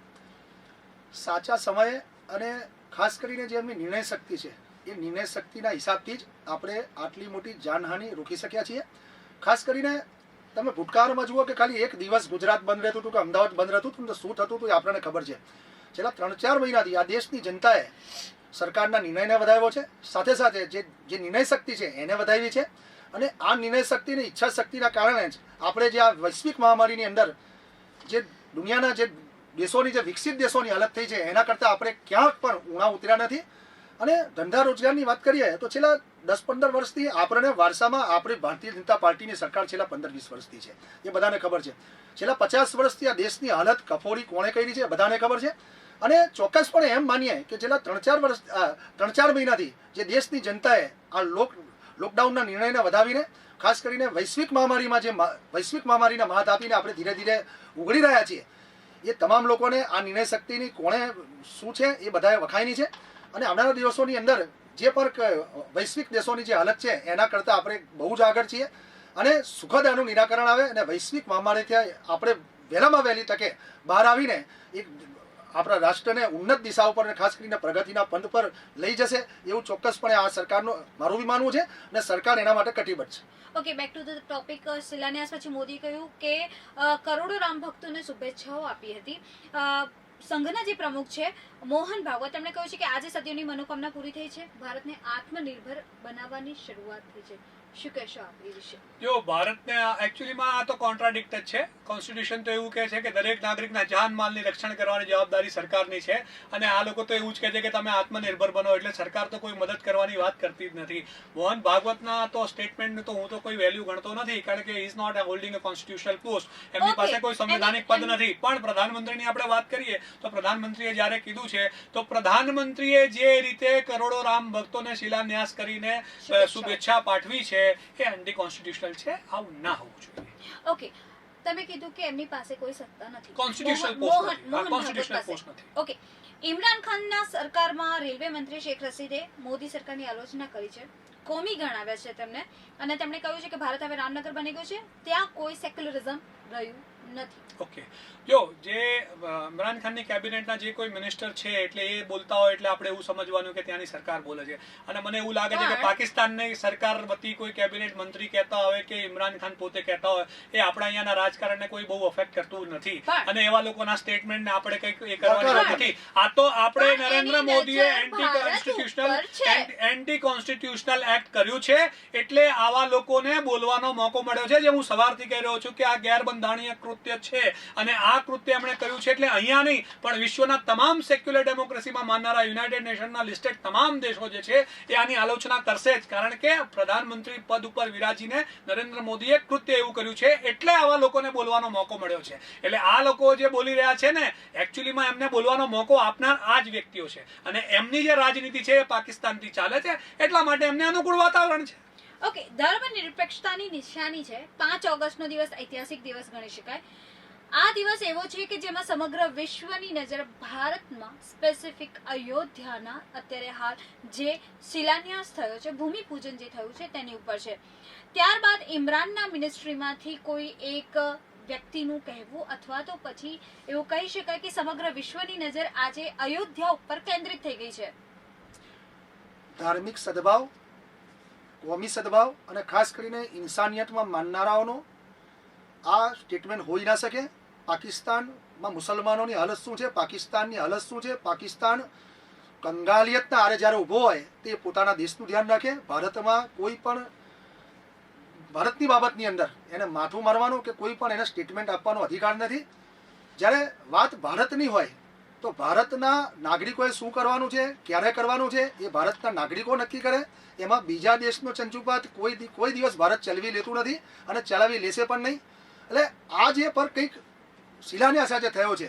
સાચા સમયે અને ખાસ કરીને જે એમની નિર્ણય શક્તિ છે એ નિર્ણય શક્તિના હિસાબથી જ આપણે આટલી મોટી જાનહાનિ રોકી શક્યા છીએ. ખાસ કરીને તમે ભૂતકાળમાં જુઓ કે ખાલી એક દિવસ ગુજરાત બંધ રહેતું હતું કે અમદાવાદ બંધ રહેતું હતું તો શું થતું હતું એ આપણને ખબર છે. છેલ્લા 3-4 મહિનાથી આ દેશની જનતાએ સરકારના નિર્ણયને વધાવ્યો છે, સાથે સાથે જે નિર્ણય શક્તિ છે એને વધાવી છે. અને આ નિર્ણય શક્તિની ઈચ્છા શક્તિના કારણે જ આપણે જે આ વૈશ્વિક મહામારીની અંદર જે દુનિયાના જે દેશોની જે વિકસિત દેશોની હાલત થઈ છે એના કરતાં આપણે ક્યાંક પણ ઊણા ઉતર્યા નથી. અને ધંધા રોજગારની વાત કરીએ તો છેલ્લા 10-15 વર્ષથી આપણને વારસામાં આપણી ભારતીય જનતા પાર્ટીની સરકાર છેલ્લા 15-20 વર્ષથી છે, એ બધાને ખબર છે. છેલ્લા 50 વર્ષથી આ દેશની હાલત કફોડી કોણે કરી છે બધાને ખબર છે. અને ચોક્કસપણે એમ માનીએ કે છેલ્લા 3-4 મહિનાથી જે દેશની જનતાએ આ લોકડાઉનના નિર્ણયને વધાવીને ખાસ કરીને વૈશ્વિક મહામારીના માત આપીને આપણે ધીરે ધીરે ઉઘડી રહ્યા છીએ, એ તમામ લોકોને આ નિર્ણય શક્તિની કોણે શું છે એ બધાએ વખાઈની છે. અને આવનારા દિવસોની અંદર જે પણ વૈશ્વિક દેશોની જે હાલત છે એના કરતાં આપણે બહુ જ આગળ છીએ. અને સુખદ આનું નિરાકરણ આવે અને વૈશ્વિક મહામારીથી આપણે વહેલામાં વહેલી તકે બહાર આવીને એક આપણા રાષ્ટ્રને ઉન્નત દિશા ઉપર અને ખાસ કરીને પ્રગતિના પંથ પર લઈ જશે એવું ચોક્કસપણે આ સરકારનું મારું બી માનવું છે અને સરકાર એના માટે કટિબદ્ધ છે. Okay, back to the topic. શિલાન્યાસ પછી મોદી કહ્યું કે કરોડો રામ ભક્તોને શુભેચ્છાઓ આપી હતી. સંઘના જે પ્રમુખ છે મોહન ભાગવત, તેમણે કહ્યું છે કે આજે સદીઓની મનોકામના પૂરી થઈ છે, ભારતને આત્મનિર્ભર બનાવવાની શરૂઆત થઈ છે. શું કહેશો આપ એ વિશે? જો ભારતને એકચ્યુઅલીમાં આ તો કોન્ટ્રાડિક્ટ જ છે. કોન્સ્ટિટ્યુશન તો એવું કહે છે કે દરેક નાગરિકના જાન માલની રક્ષણ કરવાની જવાબદારી સરકારની છે, અને આ લોકો તો એવું જ કહે છે કે તમે આત્મનિર્ભર બનો, એટલે સરકાર તો કોઈ મદદ કરવાની વાત કરતી જ નથી. મોહન ભાગવતના તો સ્ટેટમેન્ટનું તો હું તો કોઈ વેલ્યુ ગણતો નથી, કારણ કે is not holding a constitutional post, એમની પાસે કોઈ સંવિધાનિક પદ નથી. પણ પ્રધાનમંત્રીની આપણે વાત કરીએ તો પ્રધાનમંત્રીએ જ્યારે કીધું છે તો પ્રધાનમંત્રીએ જે રીતે કરોડો રામ ભક્તોને શિલાન્યાસ કરીને શુભેચ્છા પાઠવી છે એ એન્ટી કોન્સ્ટિટ્યુશનલ છે, આવું ના હોવું જોઈએ. ઓકે, તમે કીધું કે એમની પાસે કોઈ સત્તા નથી, કોન્સ્ટિટ્યુશનલ પોસ્ટ નથી. ઓકે, ઇમરાન ખાનના સરકારમાં રેલવે મંત્રી શેખ રશીદે મોદી સરકારની આલોચના કરી છે, કોમી ગણાવ્યા છે તેમને, અને તેમણે કહ્યું છે કે ભારત હવે રામનગર બની ગયું છે, ત્યાં કોઈ સેક્યુલરિઝમ રહ્યું નથી. ઓકે, જો જે ઇમરાન ખાનની કેબિનેટના જે કોઈ મિનિસ્ટર છે એટલે એ બોલતા હોય એટલે આપણે એવું સમજવાનું કે ત્યાંની સરકાર બોલે છે. અને મને એવું લાગે છે કે પાકિસ્તાનની સરકાર વતી કોઈ કેબિનેટ મંત્રી કહેતા હોય કે ઇમરાન ખાન પોતે કહેતા હોય એ આપણા અહીંયાના રાજકારણને કોઈ બહુ અફેક્ટ કરતું નથી, અને એવા લોકોના સ્ટેટમેન્ટને આપણે કંઈક એ કરવાની નથી. આ તો આપણે નરેન્દ્ર મોદીએ એન્ટી કોન્સ્ટિટ્યુશનલ એક્ટ કર્યું છે એટલે આવા લોકોને બોલવાનો મોકો મળ્યો છે. જે હું સવારથી કહી રહ્યો છું કે આ ગેરબંધારણીય કૃત્ય છે, અને આ કૃત્ય એમણે કર્યું છે એટલે અહીંયા નહીં પણ વિશ્વના તમામ સેક્યુલર ડેમોક્રેસીમાં માનનારા યુનાઇટેડ નેશનના લિસ્ટેડ તમામ દેશો જે છે એ આની આલોચના કરશે જ, કારણ કે પ્રધાનમંત્રી પદ ઉપર વિરાજીને નરેન્દ્ર મોદીએ કૃત્ય એવું કર્યું છે એટલે આવા લોકોને બોલવાનો મોકો મળ્યો છે. એટલે આ લોકો જે બોલી રહ્યા છે ને એકચ્યુઅલીમાં એમને બોલવાનો મોકો આપનાર આ જ વ્યક્તિઓ છે, અને એમની જે રાજનીતિ છે એ પાકિસ્તાનથી ચાલે છે, એટલા માટે એમને અનુકૂળ વાતાવરણ છે. ઓકે, ધર્મ નિરપેક્ષતાની નિશાની છે. 5 ઓગસ્ટનો દિવસ ઐતિહાસિક દિવસ ગણી શકાય. આ દિવસ એવો છે કે જેમાં સમગ્ર વિશ્વની નજર ભારતમાં સ્પેસિફિક અયોધ્યાના અત્યારે હાલ જે શિલાન્યાસ થયો છે, ભૂમિપૂજન જે થયું છે તેની ઉપર છે. ત્યારબાદ ઇમરાનના મિનિસ્ટ્રીમાંથી કોઈ એક વ્યક્તિનું કહેવું અથવા તો પછી એવું કહી શકાય કે સમગ્ર વિશ્વની નજર આજે અયોધ્યા ઉપર કેન્દ્રિત થઈ ગઈ છે. ધાર્મિક સદભાવ, કોમી સદભાવ અને ખાસ કરીને ઇન્સાનિયતમાં માનનારાઓનો આ સ્ટેટમેન્ટ હોઈ ના શકે. પાકિસ્તાનમાં મુસલમાનોની હાલત શું છે, પાકિસ્તાનની હાલત શું છે, પાકિસ્તાન કંગાલિયતના આરે જ્યારે ઊભો હોય તે પોતાના દેશનું ધ્યાન રાખે. ભારતમાં કોઈ પણ ભારતની બાબતની અંદર એને માથું મારવાનો કે કોઈ પણ એને સ્ટેટમેન્ટ આપવાનો અધિકાર નથી. જ્યારે વાત ભારતની હોય તો ભારતના નાગરિકોએ શું કરવાનું છે, ક્યારે કરવાનું છે, એ ભારતના નાગરિકો નક્કી કરે. એમાં બીજા દેશનો ચંચુપાત કોઈ દિવસ ભારત ચલાવી લેતું નથી અને ચલાવી લેશે પણ નહીં. એટલે આ જે પર કંઈક શિલાન્યાસ આજે થયો છે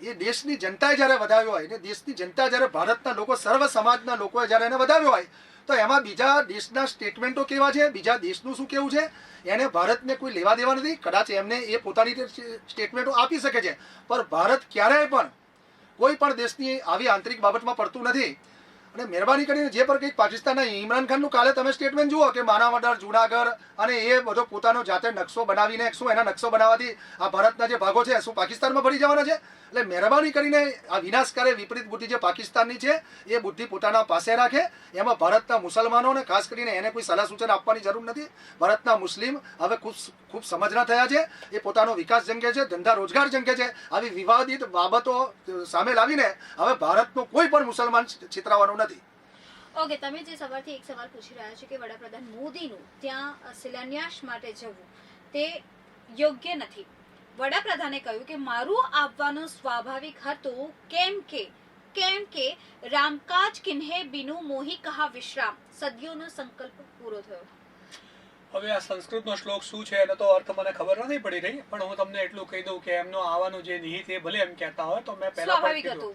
એ દેશની જનતાએ જ્યારે વધાવ્યો હોય ને દેશની જનતા જ્યારે ભારતના લોકો સર્વ સમાજના લોકોએ જ્યારે એને વધાવ્યો હોય તો એમાં બીજા દેશના સ્ટેટમેન્ટો કેવા છે, બીજા દેશનું શું કેવું છે, એને ભારતને કોઈ લેવા દેવા નથી. કદાચ એમને એ પોતાની સ્ટેટમેન્ટો આપી શકે છે, પણ ભારત ક્યારેય પણ કોઈ પણ દેશની આવી આંતરિક બાબતમાં પડતું નથી. અને મહેરબાની કરીને જે પર કંઈક પાકિસ્તાનના ઇમરાન ખાનનું કાલે તમે સ્ટેટમેન્ટ જુઓ કે માનાવદર, જુનાગઢ અને એ બધો પોતાનો જાતે નકશો બનાવીને શું એના નકશો બનાવવાથી આ ભારતના જે ભાગો છે શું પાકિસ્તાનમાં ભરી જવાના છે? એટલે મહેરબાની કરીને આ વિનાશકારી વિપરીત બુદ્ધિ જે પાકિસ્તાનની છે એ બુદ્ધિ પોતાના પાસે રાખે. એમાં ભારતના મુસલમાનોને ખાસ કરીને એને કોઈ સલાહ સૂચન આપવાની જરૂર નથી. ભારતના મુસ્લિમ હવે ખૂબ સમજના થયા છે. એ પોતાનો વિકાસ જંગે છે, ધંધા રોજગાર જંગે છે. આવી વિવાદિત બાબતો સામે લાવીને હવે ભારતનો કોઈ પણ મુસલમાન છેતરાવાનો નથી. ઓકે, તમે જે સવારથી એક સવાલ પૂછી રહ્યા છો કે વડાપ્રધાન મોદીનું ત્યાં શિલાન્યાસ માટે જવું તે યોગ્ય નથી. વડાપ્રધાને કહ્યું કે મારું આવવાનું સ્વાભાવિક હતું કેમ કે રામકાજ કિન્હે બિનુ મોહી કહા વિશ્રામ, સદીઓનો સંકલ્પ પૂરો થયો. હવે આ સંસ્કૃતનો શ્લોક શું છે એનો તો અર્થ મને ખબર નથી પડી રહી, પણ હું તમને એટલું કહી દઉં કે એમનો આવવાનું જે નિહિત એ ભલે એમ કહેતા હોય તો મેં પહેલા પણ કીધું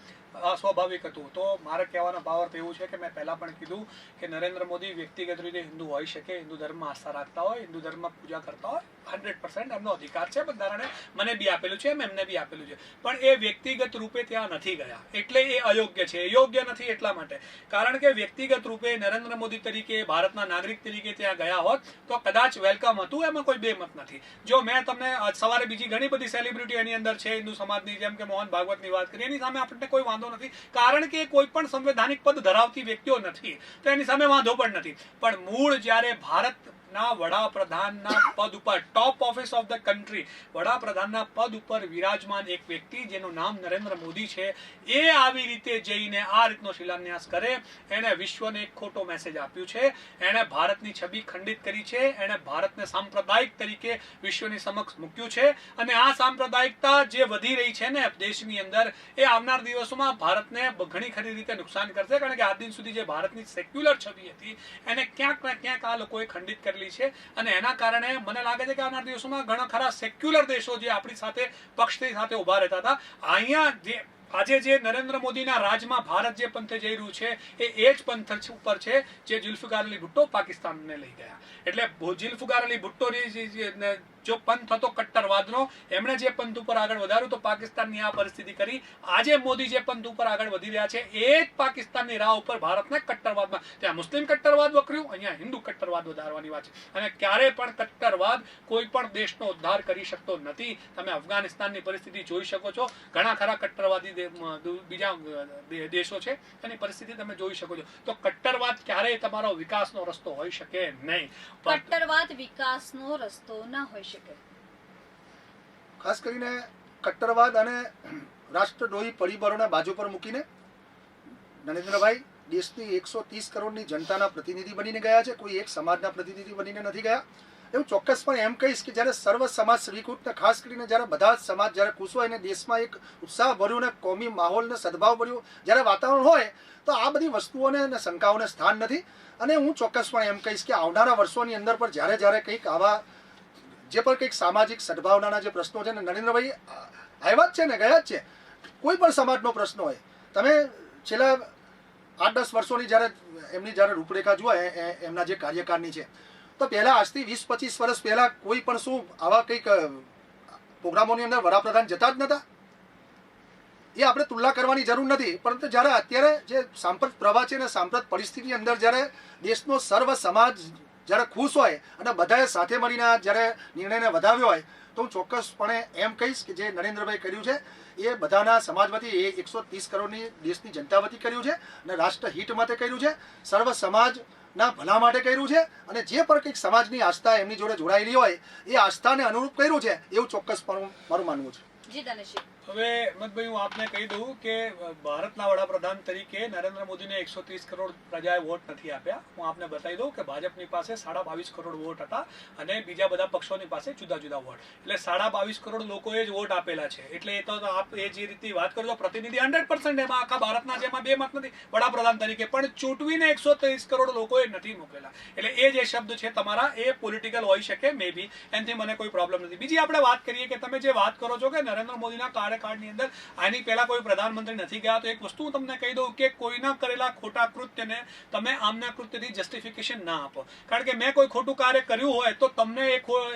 સ્વાભાવિક હતું. તો મારે કહેવાનો ભાવાર્થ એવું છે કે મેં પહેલા પણ કીધું કે નરેન્દ્ર મોદી વ્યક્તિગત રીતે હિન્દુ હોઈ શકે, હિન્દુ ધર્મમાં આસ્થા રાખતા હોય, હિન્દુ ધર્મમાં પૂજા કરતા હોય, 100% એમનો અધિકાર છે, બંધારણે મને બી આપેલું છે, એમને બી આપેલું છે. પણ એ વ્યક્તિગત રૂપે ત્યાં નથી ગયા એટલે એ અયોગ્ય છે. યોગ્ય નથી એટલા માટે કારણ કે વ્યક્તિગત રૂપે નરેન્દ્ર મોદી તરીકે ભારતના નાગરિક તરીકે ત્યાં ગયા હોત તો કદાચ વેલકમ હતું, એમાં કોઈ બે મત નથી. જો મેં તમને સવારે બીજી ઘણી બધી સેલિબ્રિટી એની અંદર છે હિન્દુ સમાજની, જેમ કે મોહન ભાગવતની વાત કરી, એની સામે આપણને કોઈ વાંધો નથી કારણ કે કોઈ પણ સંવૈધાનિક પદ ધરાવતી વ્યક્તિઓ નથી તો એની સામે વાંધો પણ નથી. પણ મૂળ જ્યારે ભારતના વડાપ્રધાનના પદ ઉપર, ટોપ ઓફિસ ઓફ ધ કન્ટ્રી, વડાપ્રધાનના પદ ઉપર વિરાજમાન એક વ્યક્તિ જેનું નામ નરેન્દ્ર મોદી છે એ આવી રીતે જઈને આ રીતનો શિલાન્યાસ કરે, એને વિશ્વને એક ખોટો મેસેજ આપ્યું છે. એણે ભારતની છબી ખંડિત કરી છે, એણે ભારતને સાંપ્રદાયિક તરીકે વિશ્વની સમક્ષ મૂક્યું છે. અને આ સાંપ્રદાયિકતા જે વધી રહી છે ને દેશની અંદર એ આવનાર દિવસોમાં ભારતને ઘણી ખરી રીતે નુકસાન કરશે કારણ કે આજ દિન સુધી જે ભારતની સેક્યુલર છબી હતી એને ક્યાંક ને ક્યાંક આ લોકોએ ખંડિત કરેલી છે. અને એના કારણે મને લાગે છે કે આવનાર દિવસોમાં ઘણા ખરા સેક્યુલર દેશો જે આપણી સાથે પક્ષની સાથે ઉભા રહેતા હતા, અહીંયા જે આજે જે નરેન્દ્ર મોદીના રાજમાં ભારત જે પંથે જઈ રહ્યું છે એ જ પંથ ઉપર છે જે જુલ્ફિકાર અલી ભુટ્ટો પાકિસ્તાનને લઈ ગયા. એટલે જુલ્ફિકાર અલી ભુટ્ટોની જો પંથ હતો કટ્ટરવાદનો, એમણે જે પંથ ઉપર આગળ વધાર્યું તો પાકિસ્તાનની આ પરિસ્થિતિ કરી. આજે મોદી જે પંથ ઉપર આગળ વધી રહ્યા છે એ જ પાકિસ્તાનની રાહ ઉપર ભારતને કટ્ટરવાદમાં, ત્યાં મુસ્લિમ કટ્ટરવાદ વકર્યું, અહીંયા હિન્દુ કટ્ટરવાદ વધારવાની વાત છે. અને ક્યારે પણ કટ્ટરવાદ કોઈ પણ દેશનો ઉદ્ધાર કરી શકતો નથી. તમે અફઘાનિસ્તાનની પરિસ્થિતિ જોઈ શકો છો, ઘણા ખરા કટ્ટરવાદી બીજા દેશો છે એની પરિસ્થિતિ તમે જોઈ શકો છો. તો કટ્ટરવાદ ક્યારેય તમારો વિકાસનો રસ્તો હોઈ શકે નહીં. કટ્ટરવાદ વિકાસનો રસ્તો ન હોઈ શકે. ખાસ કરીને કટ્ટરવાદ અને રાષ્ટ્રદ્રોહી પરિબળોને બાજુ પર મૂકીને નરેન્દ્રભાઈ દેશની 130 કરોડની જનતાના પ્રતિનિધિ બનીને ગયા છે, કોઈ એક સમાજના પ્રતિનિધિ બનીને નથી ગયા. એવું ચોક્કસપણે એમ કહીશ કે જ્યારે સર્વ સમાજ સ્વીકૃત ને ખાસ કરીને જ્યારે બધા જ સમાજ જ્યારે ખુશ હોય અને દેશમાં એક ઉત્સાહ ભર્યું ને કોમી માહોલ ને સદભાવ ભર્યું જ્યારે વાતાવરણ હોય તો આ બધી વસ્તુઓને અને શંકાઓને સ્થાન નથી. અને હું ચોક્કસપણે એમ કહીશ કે આવનારા વર્ષોની અંદર પર જ્યારે કંઈક આવા જે પણ કંઈક સામાજિક સદભાવનાના જે પ્રશ્નો છે ને નરેન્દ્રભાઈ આવ્યા જ છે ને ગયા જ છે. કોઈ પણ સમાજનો પ્રશ્ન હોય, તમે છેલ્લા 8-10 વર્ષોની જ્યારે રૂપરેખા જુઓ એમના જે કાર્યકાળની છે તો પહેલા આજથી 20-25 વર્ષ પહેલા કોઈ પણ શું આવા કંઈક પ્રોગ્રામોની અંદર વડાપ્રધાન જતા જ નતા. એ આપણે તુલના કરવાની જરૂર નથી. પરંતુ જ્યારે અત્યારે જે સાંપ્રત પ્રવાહ છે ને સાંપ્રત પરિસ્થિતિની અંદર જ્યારે દેશનો સર્વ સમાજ જ્યારે ખુશ હોય અને બધાએ સાથે મળીને જ્યારે નિર્ણયને વધાવ્યો હોય તો હું ચોક્કસપણે એમ કહીશ કે જે નરેન્દ્રભાઈ કર્યું છે એ બધાના સમાજ વતી, એ 130 કરોડની દેશની જનતા વતી કર્યું છે અને રાષ્ટ્ર હિત માટે કર્યું છે, સર્વ સમાજના ભલા માટે કર્યું છે. અને જે પણ કંઈક સમાજની આસ્થા એમની જોડે જોડાયેલી હોય એ આસ્થાને અનુરૂપ કર્યું છે એવું ચોક્કસ મારું માનવું છે. જી દાનિશજી, હવે હિંમતભાઈ હું આપને કહી દઉં કે ભારતના વડાપ્રધાન તરીકે નરેન્દ્ર મોદીને 130 કરોડ પ્રજાએ વોટ નથી આપ્યા. હું આપને બતાવી દઉં કે ભાજપની પાસે 22.5 કરોડ વોટ હતા અને બીજા બધા પક્ષોની પાસે જુદા જુદા વોટ, એટલે 22.5 કરોડ લોકોએ જ વોટ આપેલા છે. એટલે એ તો આપ એ જે રીતે વાત કરો પ્રતિનિધિ 100% એમાં આખા ભારતના જેમાં બે મત નથી વડાપ્રધાન તરીકે, પણ ચૂંટવીને 130 કરોડ લોકોએ નથી મોકલેલા. એટલે એ જે શબ્દ છે તમારા એ પોલિટિકલ હોઈ શકે મે બી, એનાથી મને કોઈ પ્રોબ્લેમ નથી. બીજી આપણે વાત કરીએ કે તમે જે વાત કરો છો કે નરેન્દ્ર મોદીના કાર્યકાળની અંદર આની પહેલા કોઈ પ્રધાનમંત્રી નથી ગયા, તો એક વસ્તુ હું તમને કહી દઉં કે કોઈના કરેલા ખોટા કૃત્યને તમે આમના કૃત્યથી જસ્ટિફિકેશન ના આપો. કારણ કે મેં કોઈ ખોટું કાર્ય કર્યું હોય તો તમને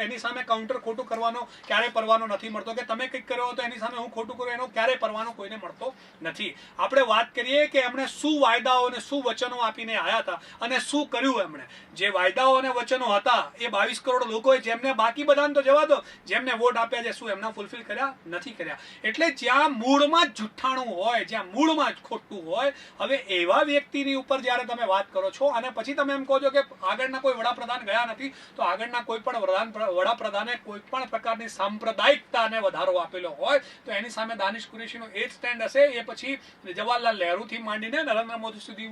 એની સામે કાઉન્ટર ખોટું કરવાનો ક્યારેય પરવાનો નથી મળતો, કે તમે કંઈક કર્યો તો એની સામે હું ખોટું કરું એનો ક્યારેય પરવાનો કોઈને મળતો નથી. આપણે વાત કરીએ કે એમણે શું વાયદાઓ અને શું વચનો આપીને આવ્યા હતા અને શું કર્યું. એમણે જે વાયદાઓ અને વચનો હતા એ 22 કરોડ લોકોએ જેમને, બાકી બધાને તો જવા દો, જેમને વોટ આપ્યા છે શું એમના ફૂલફિલ કર્યા નથી કર્યા. એટલે જ્યાં મૂળમાં જ જુઠ્ઠાણું હોય, જ્યાં મૂળમાં જ ખોટું હોય, હવે એવા વ્યક્તિની ઉપર જ્યારે તમે વાત કરો છો અને પછી તમે એમ કહો છો કે આગળના કોઈ વડાપ્રધાન ગયા નથી, તો આગળના કોઈ પણ વડાપ્રધાને કોઈ પણ પ્રકારની સાંપ્રદાયિકતાને વધારો આપેલો હોય તો એની સામે દાનિશ કુરેશીનો એ જ સ્ટેન્ડ હશે. એ પછી જવાહરલાલ નહેરુથી માંડીને નરેન્દ્ર મોદી સુધી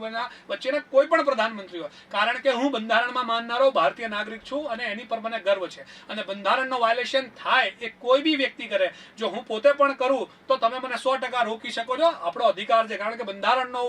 વચ્ચેના કોઈ પણ પ્રધાનમંત્રી હોય. કારણ કે હું બંધારણમાં માનનારો ભારતીય નાગરિક છું અને એની પર મને ગર્વ છે. અને બંધારણનો વાયોલેશન થાય એ કોઈ બી વ્યક્તિ કરે, જો હું પોતે પણ કરું તો તમે મને 100% રોકી શકો છો. આપણો અધિકાર છે, કારણ કે બંધારણનો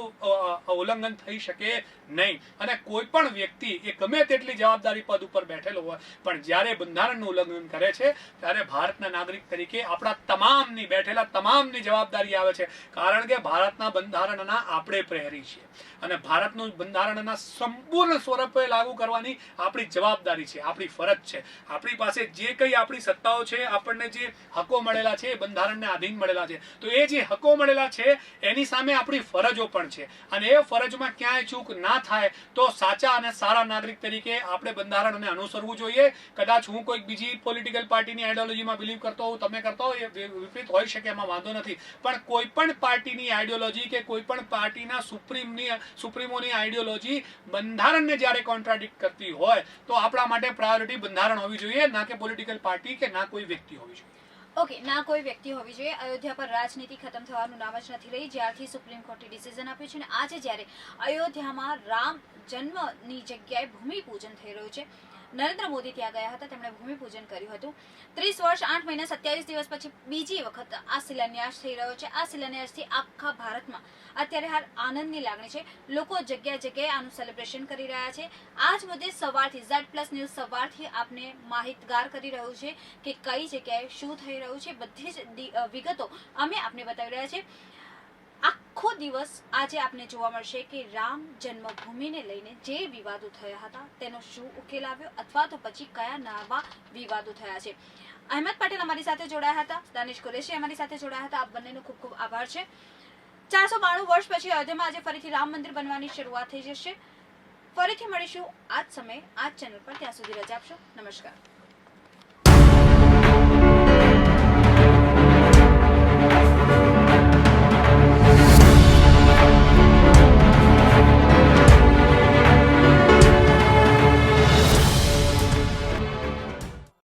ઉલ્લંઘન થઈ શકે નહીં. અને કોઈ પણ વ્યક્તિ એ ગમે તેટલી જવાબદારી પદ ઉપર બેઠેલો હોય, પણ જ્યારે બંધારણનું ઉલ્લંઘન કરે છે ત્યારે ભારતના નાગરિક તરીકે આપણા તમામની, બેઠેલા તમામની જવાબદારી આવે છે. કારણ કે ભારતના બંધારણના આપણે પ્રહરી છીએ અને ભારતનું બંધારણના સંપૂર્ણ સ્વરૂપે લાગુ કરવાની આપણી જવાબદારી છે, આપણી ફરજ છે. આપણી પાસે જે કંઈ આપણી સત્તાઓ છે, આપણને જે હકો મળેલા છે એ બંધારણને આધીન મળેલા છે, તો એ જે હકો મળેલા છે એની સામે આપણી ફરજો પણ છે. અને એ ફરજમાં ક્યાંય ચૂક ના થાય તો સાચા અને સારા નાગરિક તરીકે આપણે બંધારણને અનુસરવું જોઈએ. કદાચ હું કોઈક બીજી પોલિટિકલ પાર્ટીની આઈડિયોલોજીમાં બિલીવ કરતો હોઉં, તમે કરતો હો, એ વિપરીત હોઈ શકે, એમાં વાંધો નથી. પણ કોઈ પણ પાર્ટીની આઈડિયોલોજી કે કોઈ પણ પાર્ટીના સુપ્રીમોની આઈડિયોલોજી બંધારણને જ્યારે કોન્ટ્રાડિક્ટ કરતી હોય તો આપણા માટે પ્રાયોરિટી બંધારણ હોવી જોઈએ, ના કે પોલિટિકલ પાર્ટી કે ના કોઈ વ્યક્તિ હોવી જોઈએ. ઓકે, ના કોઈ વ્યક્તિ હોવી જોઈએ. અયોધ્યા પર રાજનીતિ ખતમ થવાનું નામ જ નથી રહી જ્યારથી સુપ્રીમ કોર્ટે ડિસિઝન આપ્યું છે. અને આજે જ્યારે અયોધ્યામાં રામ જન્મની જગ્યાએ ભૂમિપૂજન થઈ રહ્યું છે, નરેન્દ્ર મોદી ત્યાં ગયા હતા, તેમણે ભૂમિપૂજન કર્યું હતું. 30 વર્ષ 8 મહિના 27 દિવસ પછી બીજી વખત આ શિલાન્યાસ થઈ રહ્યો છે. આ શિલાન્યાસથી આખા ભારતમાં અત્યારે હાલ આનંદની લાગણી છે. લોકો જગ્યાએ જગ્યાએ આનું સેલિબ્રેશન કરી રહ્યા છે. આ જ મુદ્દે સવારથી Z+ ન્યૂઝ સવારથી આપને માહિતગાર કરી રહ્યું છે કે કઈ જગ્યાએ શું થઈ રહ્યું છે. બધી જ વિગતો અમે આપને બતાવી રહ્યા છે. આખો દિવસ આજે આપને જોવા મળશે કે રામ જન્મભૂમિને લઈને જે વિવાદો થયા હતા તેનો શું ઉકેલ આવ્યો, અથવા તો પછી કયા નવા વિવાદો થયા છે. અહેમદ પટેલ અમારી સાથે જોડાયા હતા, દાનિશ કુરેશી અમારી સાથે જોડાયા હતા. આપ બંનેનો ખૂબ ખૂબ આભાર છે. 492 વર્ષ પછી અયોધ્યામાં આજે ફરીથી રામ મંદિર બનવાની શરૂઆત થઈ જશે. ફરીથી મળીશું આ જ સમયે આ જ ચેનલ પર. ત્યાં સુધી રજા આપશો. નમસ્કાર.